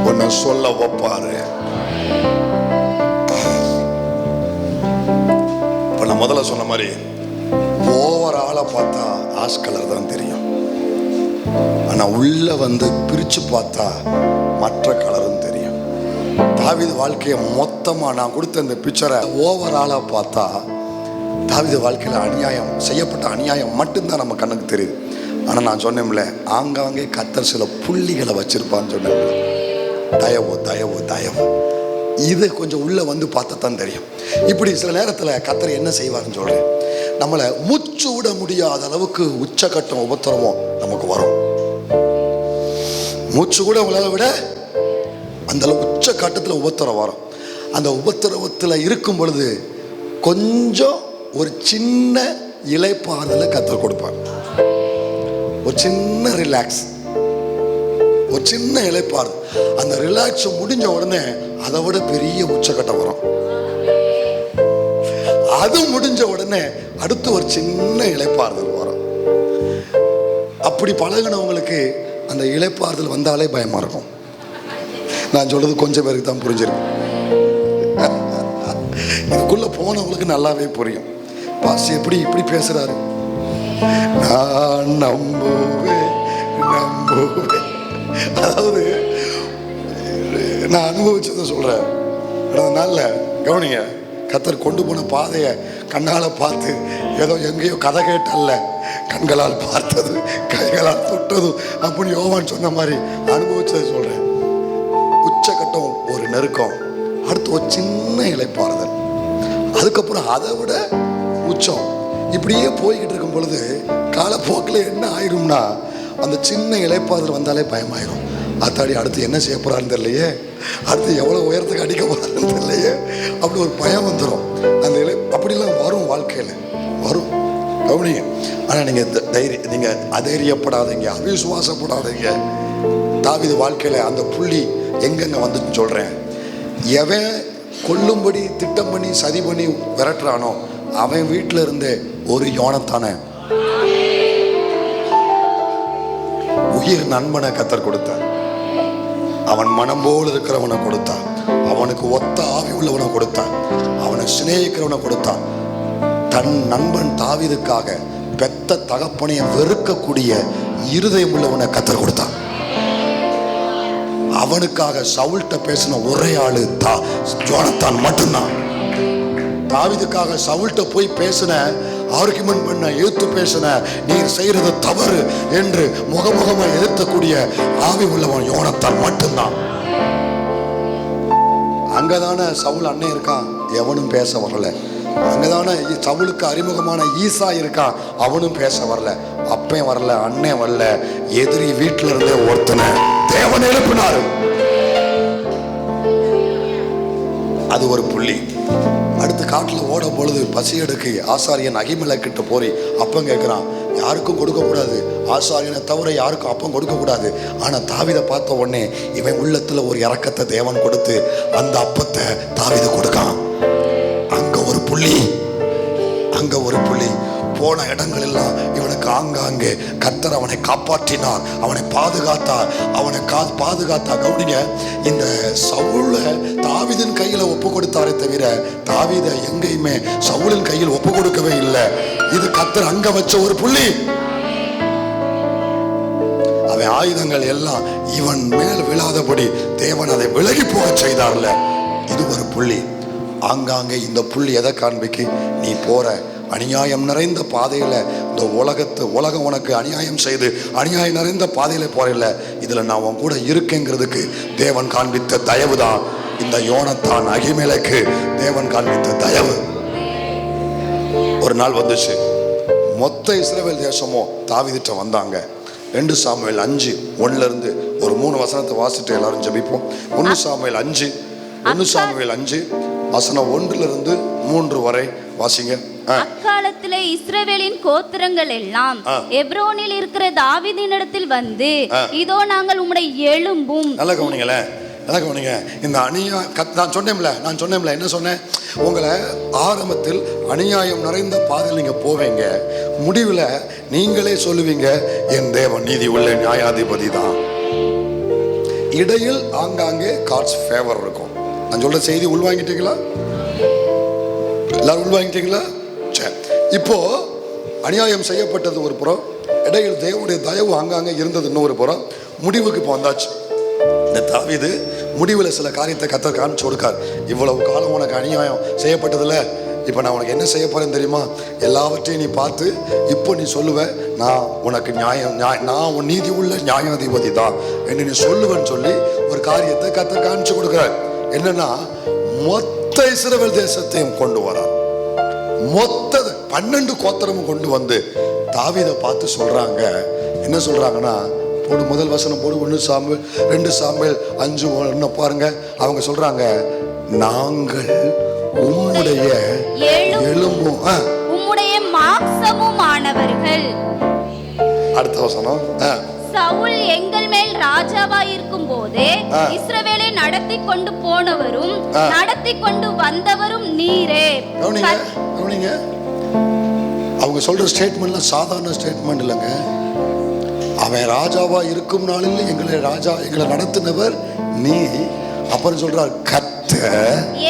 உன்னை சொல்ல வைப்பாரு. நான் முதல்ல சொன்ன மாதிரி ஓவராலா பார்த்தா ஆஷ் கலர் தான் தெரியும், ஆனா உள்ள வந்து பிரிச்சு பார்த்தா மற்ற கலரும் தெரியும். தாவீது வாழ்க்கையை மொத்தமா நான் கொடுத்த இந்த பிக்சரை ஓவராலா பார்த்தா தாவீது வாழ்க்கையில அநியாயம் செய்யப்பட்ட அநியாயம் மட்டும்தான் நம்ம கண்ணுக்கு தெரியுது. ஆனா நான் சொன்னேன்ல, ஆங்காங்கே கர்த்தர் சில புள்ளிகளை வச்சிருப்பான்னு சொன்னேன். தயவு தயவு தயவு, இது கொஞ்சம் உள்ள வந்து பார்த்தா தான் தெரியும். இப்படி சில நேரத்தில் கர்த்தர் என்ன செய்வார்னு சொல்றேன், நம்மளை மூச்சு விட முடியாத அளவுக்கு உச்சக்கட்டம் உபத்திரவம் நமக்கு வரும். மூச்சு கூட உங்களால விட அந்த உச்சக்கட்டத்தில் உபத்திரம் வரும். அந்த உபத்திரவத்தில் இருக்கும் பொழுது கொஞ்சம் ஒரு சின்ன இளைப்பாறுதலை கர்த்தர் கொடுப்பார். ஒரு சின்ன ரிலாக்ஸ், ஒரு சின்ன இளைப்பாறு. அந்த ரிலாக்ஸ் முடிஞ்ச உடனே அதை விட பெரிய உச்சக்கட்டம் வரும். அது முடிஞ்ச உடனே அடுத்து ஒரு சின்ன இளைப்பாறுதல் வரும். அப்படி பழகினவங்களுக்கு அந்த இளைப்பாறுதல் வந்தாலே பயமா இருக்கும். நான் சொல்றது கொஞ்சம் பேருக்கு தான் புரிஞ்சிருக்கு. இதுக்குள்ள போனவங்களுக்கு நல்லாவே புரியும். பாஸ் எப்படி இப்படி பேசுறாரு, நான் நம்புவேன் நம்புவேன். அதாவது நான் அனுபவிச்சதை சொல்றேன். அதனால கவனிங்க, கர்த்தர் கொண்டு போன பாதையை கண்ணால பார்த்து ஏதோ எங்கேயோ கதை கேட்டல்ல, கண்களால் பார்த்தது, கைகளால் தொட்டது அப்படின்னு யோவான் சொன்ன மாதிரி அனுபவிச்சதை சொல்றேன். உச்சகட்டம் ஒரு நெருக்கம், அடுத்து ஒரு சின்ன இளைப்பாறுதல், அதுக்கப்புறம் அதை விட உச்சம். இப்படியே போய்கிட்டு இருக்கும் பொழுது காலப்போக்கில் என்ன ஆயிரும்னா, அந்த சின்ன இளைப்பாறுதல் வந்தாலே பயமாயிரும். அத்தாடி அடுத்து என்ன செய்ய போறான்னு தெரியலையே, அடுத்து எவ்வளோ உயரத்துக்கு அடிக்க போறான்னு தெரியலையே, அப்படி ஒரு பயம் வந்துடும். அந்த அப்படிலாம் வரும், வாழ்க்கையில் வரும், கவனிங்க. ஆனால் நீங்கள் அதைரியப்படாதீங்க, அவிசுவாசப்படாதீங்க. தாவீது வாழ்க்கையில் அந்த புள்ளி எங்கெங்க வந்துச்சுன்னு சொல்கிறேன். எவன் கொல்லும்படி திட்டம் பண்ணி சதி பண்ணி விரட்டுறானோ அவன் வீட்டில் இருந்தே ஒரு யோனத்தான உயிர் நண்பனை கத்தர் கொடுத்தார். அவன் மனம் போல் இருக்கிறவனை கொடுத்தான், அவனுக்கு ஒத்த ஆவி உள்ளவனை கொடுத்தான், அவனை சிநேகிக்கிறவனை கொடுத்தான். தன் நண்பன் தாவீதுக்காக பெத்த தகப்பனையை வெறுக்கக்கூடிய இருதயம் உள்ளவனை கத்தர் கொடுத்தான். அவனுக்காக சவுல்கிட்ட பேசின ஒரே ஆளு யோனத்தான் மட்டும்தான். தாவீதுக்காக சவுல்கிட்ட போய் பேசின, ஆர்குமெண்ட் பண்ண, எதிர்த்து பேசின, நீர் செய்யறது தவறு என்று முகமுகமா எதிர்த்தக்கூடிய ஆவி உள்ளவன் யோனத்தான் மட்டும்தான். அங்கதானே சவுல் அண்ணன் இருக்கான், எவனும் பேச வரல. அங்கதானே சவுலுக்கு அறிமுகமான ஈசா இருக்கான், அவனும் பேச வரல. அப்பையும் வரல, அண்ணன் வரல. எதிரி வீட்டில இருந்தே ஒருத்தனை தேவன் எழுப்பினாரு. அது ஒரு புள்ளி. அடுத்து காட்டில் ஓட பொழுது பசி எடுக்கு ஆசாரியன் அகிமெலக்கிட்ட போய் அப்பம் கேட்குறான். யாருக்கும் கொடுக்கக்கூடாது, ஆசாரியனை தவிர யாருக்கும் அப்பம் கொடுக்கக்கூடாது. ஆனால் தாவீதை பார்த்த உடனே இவன் உள்ளத்தில் ஒரு இரக்கத்தை தேவன் கொடுத்து அந்த அப்பத்தை தாவீது கொடுக்கான். அங்கே ஒரு புள்ளி, அங்கே ஒரு புள்ளி. போன இடங்கள் எல்லாம் இவனுக்கு ஆங்காங்கே கர்த்தர் அவனை காப்பாற்றினார், அவனை பாதுகாத்தார், அவனை பாதுகாத்தார். கவுனிங்க, இந்த சவுலை தாவீதின் கையில் ஒப்பு கொடுத்தாரே தவிர தாவீதை எங்கேயுமே சவுலின் கையில் ஒப்பு கொடுக்கவே இல்லை. இது கர்த்தர் அங்க வச்ச ஒரு புள்ளி. அவன் ஆயுதங்கள் எல்லாம் இவன் மேல் விழாதபடி தேவன் அதை விலகி போக செய்தார்ல, இது ஒரு புள்ளி. ஆங்காங்கே இந்த புள்ளி எதை காண்பிக்கு? நீ போற அநியாயம் நிறைந்த பாதையில், இந்த உலகம் உனக்கு அநியாயம் செய்து அநியாயம் நிறைந்த பாதையில் போறதில்ல, இதில் நான் உன் கூட இருக்கேங்கிறதுக்கு தேவன் காண்பித்த தயவு தான் இந்த யோனத்தான் அகிமெலக்கு தேவன் காண்பித்த தயவு. ஒரு நாள் வந்துச்சு, மொத்த இஸ்ரவேல் தேசமும் தாவீதுட்ட வந்தாங்க. 2 சாமுவேல் 5:1 ஒரு 3 வசனத்தை வாசிட்டு எல்லாரும் ஜெபிப்போம். 1 சாமுவேல் 5 வசனம் 1-3 வரை வாசிங்க. அக்காலத்திலே இஸ்ரவேலின் கோத்திரங்கள் எல்லாம் எப்ரோனில் இருக்கிற தாவீதினிடத்தில் வந்து, இதோ நாங்கள் உம்முடைய எலும்பும். நல்லா கவனிங்களேன், நல்லா கவனிங்க. இந்த நான் சொன்னேன்ல என்ன சொன்னேன்? உங்களை ஆரம்பத்தில் அநியாயம் நிறைந்த பாதையில் நீங்க போவீங்க, முடிவில் நீங்களே சொல்லுவீங்க என் தேவன் நீதி உள்ள நியாயாதிபதி தான். இடையில் ஆங்காங்கே காட்ஸ் ஃபேவர் இருக்கும். நான் சொல்ற செய்தி உள்வாங்கிட்டீங்களா? எல்லாரும் உள்வாங்கிட்டீங்களா? சரி, இப்போ அநியாயம் செய்யப்பட்டது ஒரு புறம், இடையில் தேவனுடைய தயவு ஆங்காங்கே இருந்தது இன்னொரு புறம். முடிவுக்கு இப்போ வந்தாச்சு. இந்த தாவீது முடிவில் சில காரியத்தை கர்த்தர் காமிச்சு கொடுக்கார். இவ்வளவு காலம் உனக்கு அநியாயம் செய்யப்பட்டதில்ல, இப்போ நான் உனக்கு என்ன செய்ய போறேன்னு தெரியுமா? எல்லாவற்றையும் நீ பார்த்து இப்போ நீ சொல்லுவ, நான் உனக்கு நான் உன் நீதி உள்ள நியாயாதிபதி தான் என்று நீ சொல்லுவேன்னு சொல்லி ஒரு காரியத்தை கர்த்தர் காமிச்சு கொடுக்குறார். என்னன்னா, மொத்த இஸ்ரவேல் தேசத்தையும் கொண்டு வரார். மொத்த 12 கோத்திரமும் கொண்டு வந்து தாவீதை பார்த்து சொல்றாங்க. என்ன சொல்றாங்கன்னா, போடு முதல் வசனம் போடு. 1 சாமுவேல் 2 சாமுவேல் 5:1 பாருங்க. அவங்க சொல்றாங்க, நாங்கள் உம்முடைய எலும்பும் உம்முடைய மாம்சமும் ஆனவர்கள். அடுத்த வசனம், சவுல் எங்கள் மேல் ராஜாவாய் இருக்கும் போதே இஸ்ரவேலை நடத்தி கொண்டு போனவரும் நடத்தி கொண்டு வந்தவரும் நீரே. கவனிங்க, அவங்க சொல்ற ஸ்டேட்மெண்ட்லாம் சாதாரண ஸ்டேட்மெண்ட் இல்லைங்க. அவன் ராஜாவா இருக்கும் நாளில் எங்களை நடத்தினவர் நீ. அப்புறம் சொல்றார், கர்த்தர்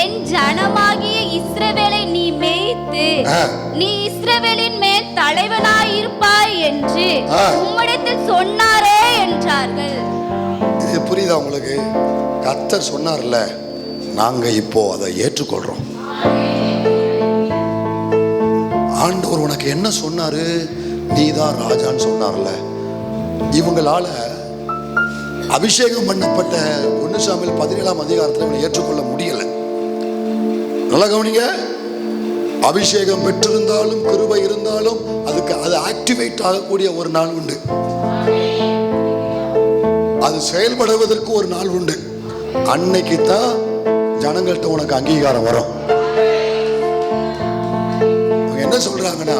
என் ஜனமாகிய இஸ்ரவேலை நீ மேய்த்து நீ இஸ்ரவேலின் மேல் தலைவனாய் இருப்பாய் என்று உம்மிடத்தில் சொன்னாரே என்றார்கள். இது புரியுதா உங்களுக்கு? கர்த்தர் சொன்னார்ல, நாங்க இப்போ அதை ஏற்றுக்கொள்றோம். ஆண்டவர் உனக்கு என்ன சொன்னாரு? நீதான் ராஜான்னு சொன்னார்ல, இவங்களால அபிஷேகம் பண்ணப்பட்ட 1 சாமுவேல் 17ஆம் அதிகாரத்தில் இவனை ஏற்றுக்கொள்ள முடியல. நல்லா கவனிங்க, அபிஷேகம் பெற்றிருந்தாலும் கிருபை இருந்தாலும் அது ஆக்டிவேட் ஆகக்கூடிய ஒரு நாள் உண்டு, அது செயல்படுவதற்கு ஒரு நாள் உண்டு. அன்னைக்கு தான் ஜனங்கள்ட்ட உனக்கு அங்கீகாரம் வரும். என்ன சொல்றாங்கன்னா,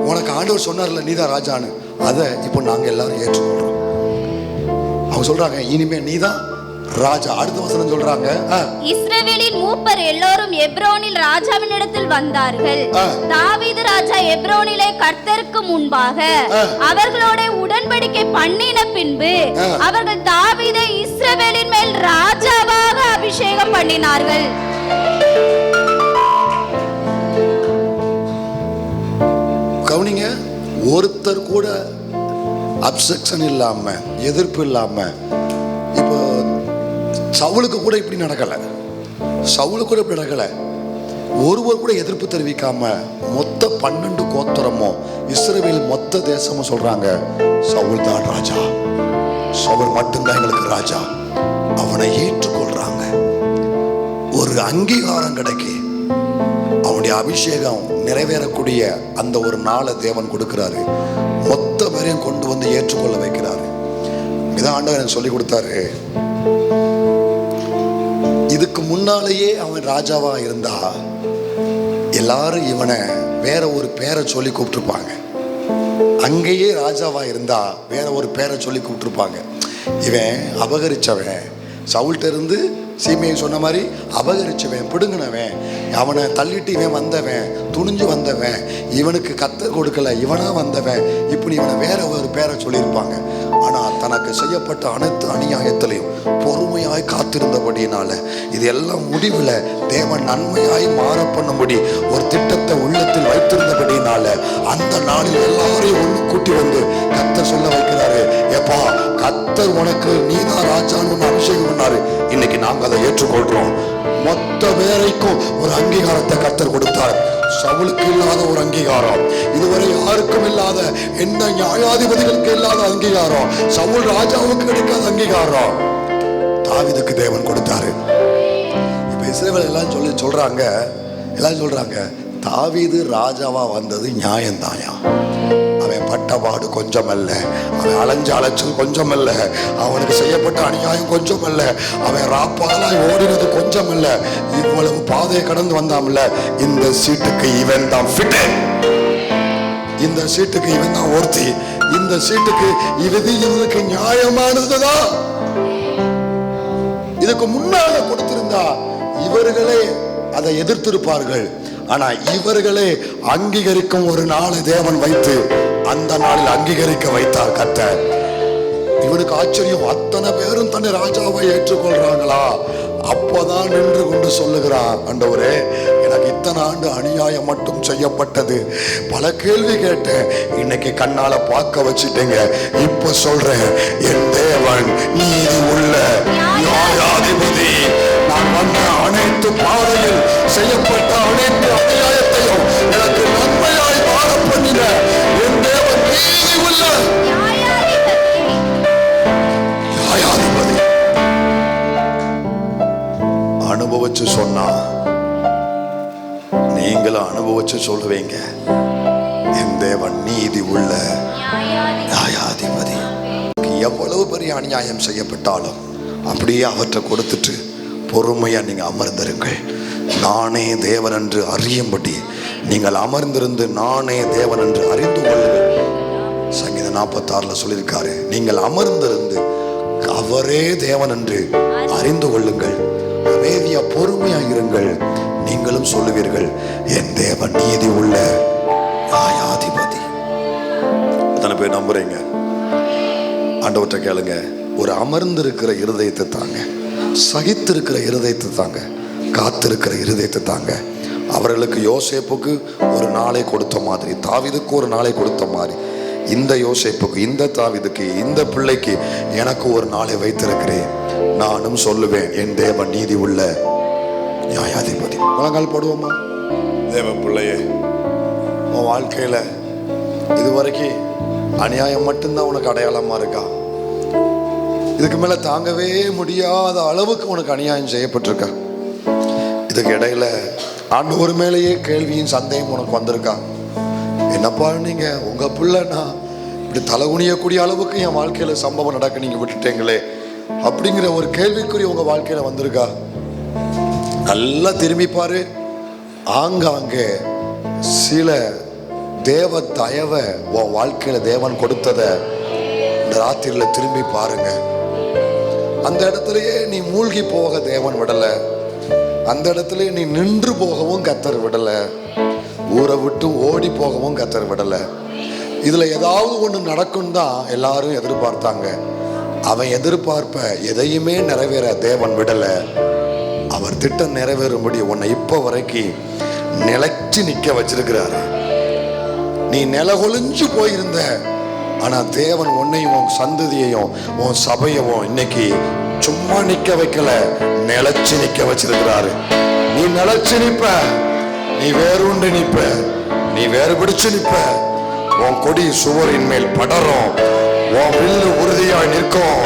உனக்கு ஆண்டவர் சொன்னார்ல நீதான் ராஜான்னு, அதை இப்போ நாங்க எல்லாரும் ஏற்றுக்கொள்றோம். அவங்க சொல்றாங்க இனிமே நீதான் ராஜா. அடுத்த வசனம் சொல்றாங்க, இஸ்ரவேலின் மூப்பர் எல்லோரும் எப்ரோனில் ராஜாவின் இடத்தில் வந்தார்கள். தாவீது ராஜா எப்ரோனிலே கர்த்தருக்கு முன்பாக அவர்களோட உடன்படிக்கை பண்ணின பின்பு அவர்கள் தாவீதை இஸ்ரவேலின் மேல் ராஜாவாக அபிஷேகம் பண்ணினார்கள். கவனிங்க, ஒருத்தர் கூட அப்செக்ஷன் இல்லாம, எதிர்ப்பு இல்லாம, இப்போ சவுலுக்கு கூட இப்படி நடக்கல, ஒருவர் கூட எதிர்ப்பு தெரிவிக்காம மொத்த 12 கோத்திரமும் இஸ்ரவேல் மொத்த தேசமும் சொல்றாங்க சவுல் தான் ராஜா, சவுல் மட்டும்தான் எங்களுக்கு ராஜா. அவனை ஏற்றுக்கொள்றாங்க. ஒரு அங்கீகாரம் கிடைக்கி அவனுடைய அபிஷேகம் நிறைவேறக்கூடிய அந்த ஒரு நாளை தேவன் கொடுக்கிறாரு. மொத்த பேரையும் கொண்டு வந்து ஏற்றுக்கொள்ள வைக்கிறாரு. இதான் ஆண்டவர் எனக்கு சொல்லி கொடுத்தாரு. இதுக்கு முன்னாலேயே அவன் ராஜாவா இருந்தா எல்லாரும் இவனை வேற ஒரு பேரை சொல்லி கூப்பிட்டுருப்பாங்க. அங்கேயே ராஜாவா இருந்தா வேற ஒரு பேரை சொல்லி கூப்பிட்டுருப்பாங்க. இவன் அபகரிச்சவன், சவுல்ட்ட இருந்து சீமையை சொன்ன மாதிரி அபகரிச்சவன், பிடுங்கினவன், அவனை தள்ளிட்டு இவன் வந்தவன், துணிஞ்சு வந்தவன், இவனுக்கு கத்தர் கொடுக்கல, இவனா வந்தவன், இப்படி இவனை வேற ஒரு பேரை சொல்லியிருப்பாங்க. ஆனால் தனக்கு செய்யப்பட்ட அனைத்து அநியாயத்திலையும் பொறுமையாய் காத்திருந்தபடியினால இது எல்லாம் முடிவில் தேவன் நன்மையாய் மாற பண்ணும்படி ஒரு திட்டத்தை உள்ளத்தில் வைத்திருந்தபடியினால அந்த நாளில் எல்லாரையும் ஒன்று கூட்டி வந்து கத்தர் சொல்ல வைக்கிறாரு, எப்பா கத்தர் உனக்கு நீதான் ராஜான்னு அபிஷேகம் பண்ணாரு, இன்னைக்கு நாங்கள் அதை ஏற்றுக்கொள்றோம். மொத்த பேரைக்கும் ஒரு அங்கீகாரத்தை கர்த்தர் கொடுத்தார். சவுலுக்கு இல்லாத ஒரு அங்கீகாரம், இதுவரை யாருக்கும் இல்லாத, எந்த நியாயாதிபதிகளுக்கு இல்லாத அங்கீகாரம், சவுல் ராஜாவுக்கு கிடைக்காத அங்கீகாரம் தாவீதுக்கு தேவன் கொடுத்தாரு. இப்ப இஸ்ரவேல் எல்லாம் சொல்றாங்க தாவீது ராஜாவா வந்தது நியாயம்தாயா. அவன் பட்டபாடு கொஞ்சம் அல்ல, அவன் அலைஞ்ச அலைச்சல் கொஞ்சம் அல்ல, அவனுக்கு செய்யப்பட்ட அநியாயம் கொஞ்சம் அல்ல, அவன் ராப்பாலாய் ஓடினது கொஞ்சம் அல்ல, இவ்வளவு பாதையை கடந்து வந்தாமல்ல, இந்த சீட்டுக்கு இவன் தான் ஃபிட், இந்த சீட்டுக்கு இவன் தான் ஒருத்தி, இந்த சீட்டுக்கு இவனுக்கு நியாயமானதுதான். இதுக்கு முன்னால கொடுத்திருந்தா இவர்களே அதை எதிர்த்திருப்பார்கள். ஆனா இவர்களே அங்கீகரிக்கும் ஒரு நாளை தேவன் வைத்து அந்த நாளில் அங்கீகரிக்க வைத்தார் கர்த்தர். இவனுக்கு ஆச்சரியம், அத்தனை பேரும் தன்னை ராஜாவை ஏற்றுக்கொள்றாங்களா? அப்போதான் நின்று கொண்டு சொல்லுகிறான், ஆண்டவரே எனக்கு இத்தனை ஆண்டு அநியாயம் மட்டும் செய்யப்பட்டது, பல கேள்வி கேட்டேன், இன்னைக்கு கண்ணால பார்க்க வச்சுட்டீங்க, இப்ப சொல்றேன் என் தேவன் நீதி உள்ள நியாயாதிபதி. நான் வந்த அனைத்து பாதையில் செய்யப்பட்ட அனைத்து அநியாயத்தையும் எனக்கு நன்மையாய் மாற பண்ணின என் தேவன் நீதி உள்ள நியாயாதிபதி. அனுபவிச்சு சொன்னா நீங்களும் அனுபவிச்சு சொல்லுவீங்க, என் தேவன் நீதி உள்ள நியாயாதிபதி. எவ்வளவு பெரிய அநியாயம் செய்யப்பட்டாலும் அப்படியே அவற்றை கொடுத்துட்டு பொறுமையா நீங்க அமர்ந்திருங்கள். நானே தேவன் என்று அறியும்படி நீங்கள் அமர்ந்திருந்து நானே தேவன் என்று அறிந்து கொள்ளுங்கள். சங்கீதம் 46 சொல்லியிருக்காரு, நீங்கள் அமர்ந்திருந்து அவரே தேவன் என்று அறிந்து கொள்ளுங்கள், அமைதியா பொறுமையா இருங்கள், நீங்களும் சொல்லுவீர்கள் என் தேவன் நீதி உள்ள நியாயாதிபதி. எத்தனை பேர் நம்புறீங்க? ஆண்டவற்றை கேளுங்க, ஒரு அமர்ந்திருக்கிற இருதயத்தை தாங்க, சகித்திருக்கிற இருதயத்தை தாங்க, காத்திருக்கிற இருதயத்தை தாங்க. அவர்களுக்கு யோசேப்புக்கு ஒரு நாளை கொடுத்த மாதிரி, தாவீதுக்கு ஒரு நாளை கொடுத்த மாதிரி, இந்த யோசேப்புக்கு, இந்த தாவீதுக்கு, இந்த பிள்ளைக்கு எனக்கு ஒரு நாளை வைத்திருக்கிறேன். நானும் சொல்லுவேன் என் தேவன் நீதி உள்ள நியாயாதிபதி. முழங்கால் போடுவோமா? தேவ பிள்ளையே, உன் வாழ்க்கையில இது வரைக்கும் அநியாயம் மட்டும்தான் உனக்கு அடையாளமா இருக்கா? இதுக்கு மேல தாங்கவே முடியாத அளவுக்கு உனக்கு அநியாயம் செய்யப்பட்டிருக்கா? இதுக்கு இடையில ஆண்டவர் மேலேயே கேள்வியும் சந்தேகம் உனக்கு வந்திருக்கா? என்னப்பா நீங்க உங்க பிள்ளைனா இப்படி தலைகுனியக்கூடிய அளவுக்கு என் வாழ்க்கையில சம்பவம் நடக்க நீங்க விட்டுட்டீங்களே அப்படிங்கிற ஒரு கேள்விக்குறி உங்க வாழ்க்கையில வந்திருக்கா? நல்லா திரும்பி பாரு. ஆங்காங்கே சில தேவ தயவை உன் வாழ்க்கையில தேவன் கொடுத்ததை இந்த ராத்திரியில திரும்பி பாருங்க. அந்த இடத்துலயே நீ மூழ்கி போக தேவன் விடல. அந்த இடத்துல நீ நின்று போகவும் கர்த்தர் விடல. ஊரை விட்டு ஓடி போகவும் கர்த்தர் விடல. இதுல ஏதாவது ஒண்ணு நடக்கும் தான் எல்லாரும் எதிர்பார்த்தாங்க. அவன் எதிர்பார்ப்ப எதையுமே நிறைவேற தேவன் விடல. அவர் திட்டம் நிறைவேறும்படி உன்னை இப்ப வரைக்கும் நிலைச்சு நிக்க வச்சிருக்கிறாரு. நீ நிலகொழிஞ்சு போயிருந்த, ஆனா தேவன் உன்னையும் உன் சந்ததியையும் உன் சபையவும் இன்னைக்கு சும்மா நிக்க வைக்கல, நிலைச்சு நிக்க வச்சிருக்கிறாரு. நீ நிலைச்சு நிப்ப, நீ வேறுண்டு நிப்ப, நீ வேறு பிடிச்சு நிப்ப. உன் கொடி சுவரின் மேல் படரும், உன் வில்லு உறுதியாய் நிற்கும்.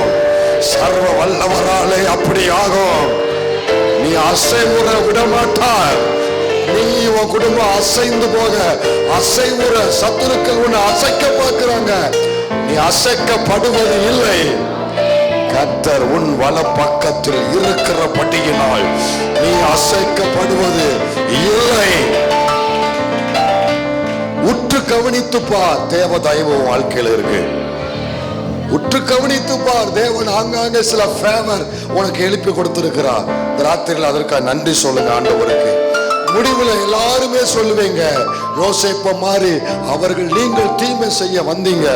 சர்வ வல்லவராலே அப்படி ஆகும். நீ அசைவுற விட மாட்டாய். நீ உன் குடும்பம் அசைந்து போக, அசைவுற சத்துருக்கள் உன்னை அசைக்க பார்க்கிறாங்க. நீ அசைக்கப்படுவது இல்லை. கர்த்தர் உன் வல பக்கத்தில் இருக்கிறபடியினால் நீ அசைக்கப்படுவது இல்லை. உற்று கவனித்து பார், தேவ தயவு வாழ்க்கையில் இருக்கு. உற்று கவனித்து பார், தேவன் ஆங்காங்கே சில ஃபேவர் உனக்கு எழுப்பி கொடுத்திருக்கிறார். ராத்திரியில் அதற்காக நன்றி சொல்லுங்க ஆண்டவருக்கு. முடிவுல எல்லாருமே சொல்லுவீங்க, யோசேப்ப மாதிரி அவர்கள் நீங்கள் தீமை செய்ய வந்தீங்க,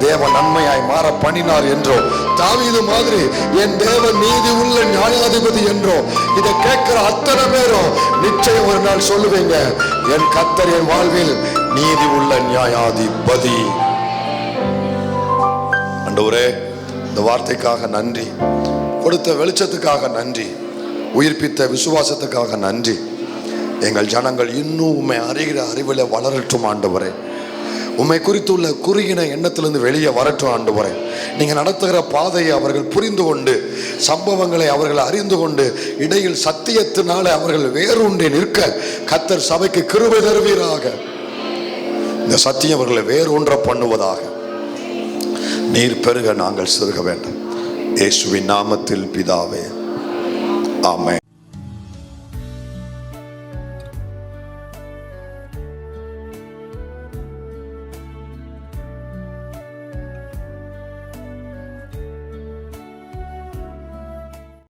தேவன் நன்மையாய் மாற பண்ணினார் என்றோ, தாவீது மாதிரி என் தேவன் நீதி உள்ள நியாயாதிபதி என்றோ, இதை கேட்கிற அத்தனை பேரும் நிச்சயம் ஒரு நாள் சொல்லுவீங்க, என் கர்த்தர் என் வாழ்வில் நீதி உள்ள நியாயாதிபதி. ஆண்டவரே, இந்த வார்த்தைக்காக நன்றி, கொடுத்த வெளிச்சத்துக்காக நன்றி, உயிர்ப்பித்த விசுவாசத்துக்காக நன்றி. எங்கள் ஜனங்கள் இன்னும் உம்மை அறிகிற அறிவில் வளரட்டும் ஆண்டவரே. உம்மை குறித்துள்ள குறுகின எண்ணத்திலிருந்து வெளியே வரட்டும் ஆண்டவரே. நீங்க நடத்துகிற பாதையை அவர்கள் புரிந்து கொண்டு, சம்பவங்களை அவர்கள் அறிந்து கொண்டு, இடையில் சத்தியத்தினால அவர்கள் வேரூன்றி நிற்க கர்த்தர் சபைக்கு கிருபை தருவீராக. இந்த சத்தியம் அவர்களை வேரூன்ற பண்ணுவதாக. நீர் பெருக, நாங்கள் சிறுக வேண்டும். இயேசுவின் நாமத்தில் பிதாவே, ஆமென்.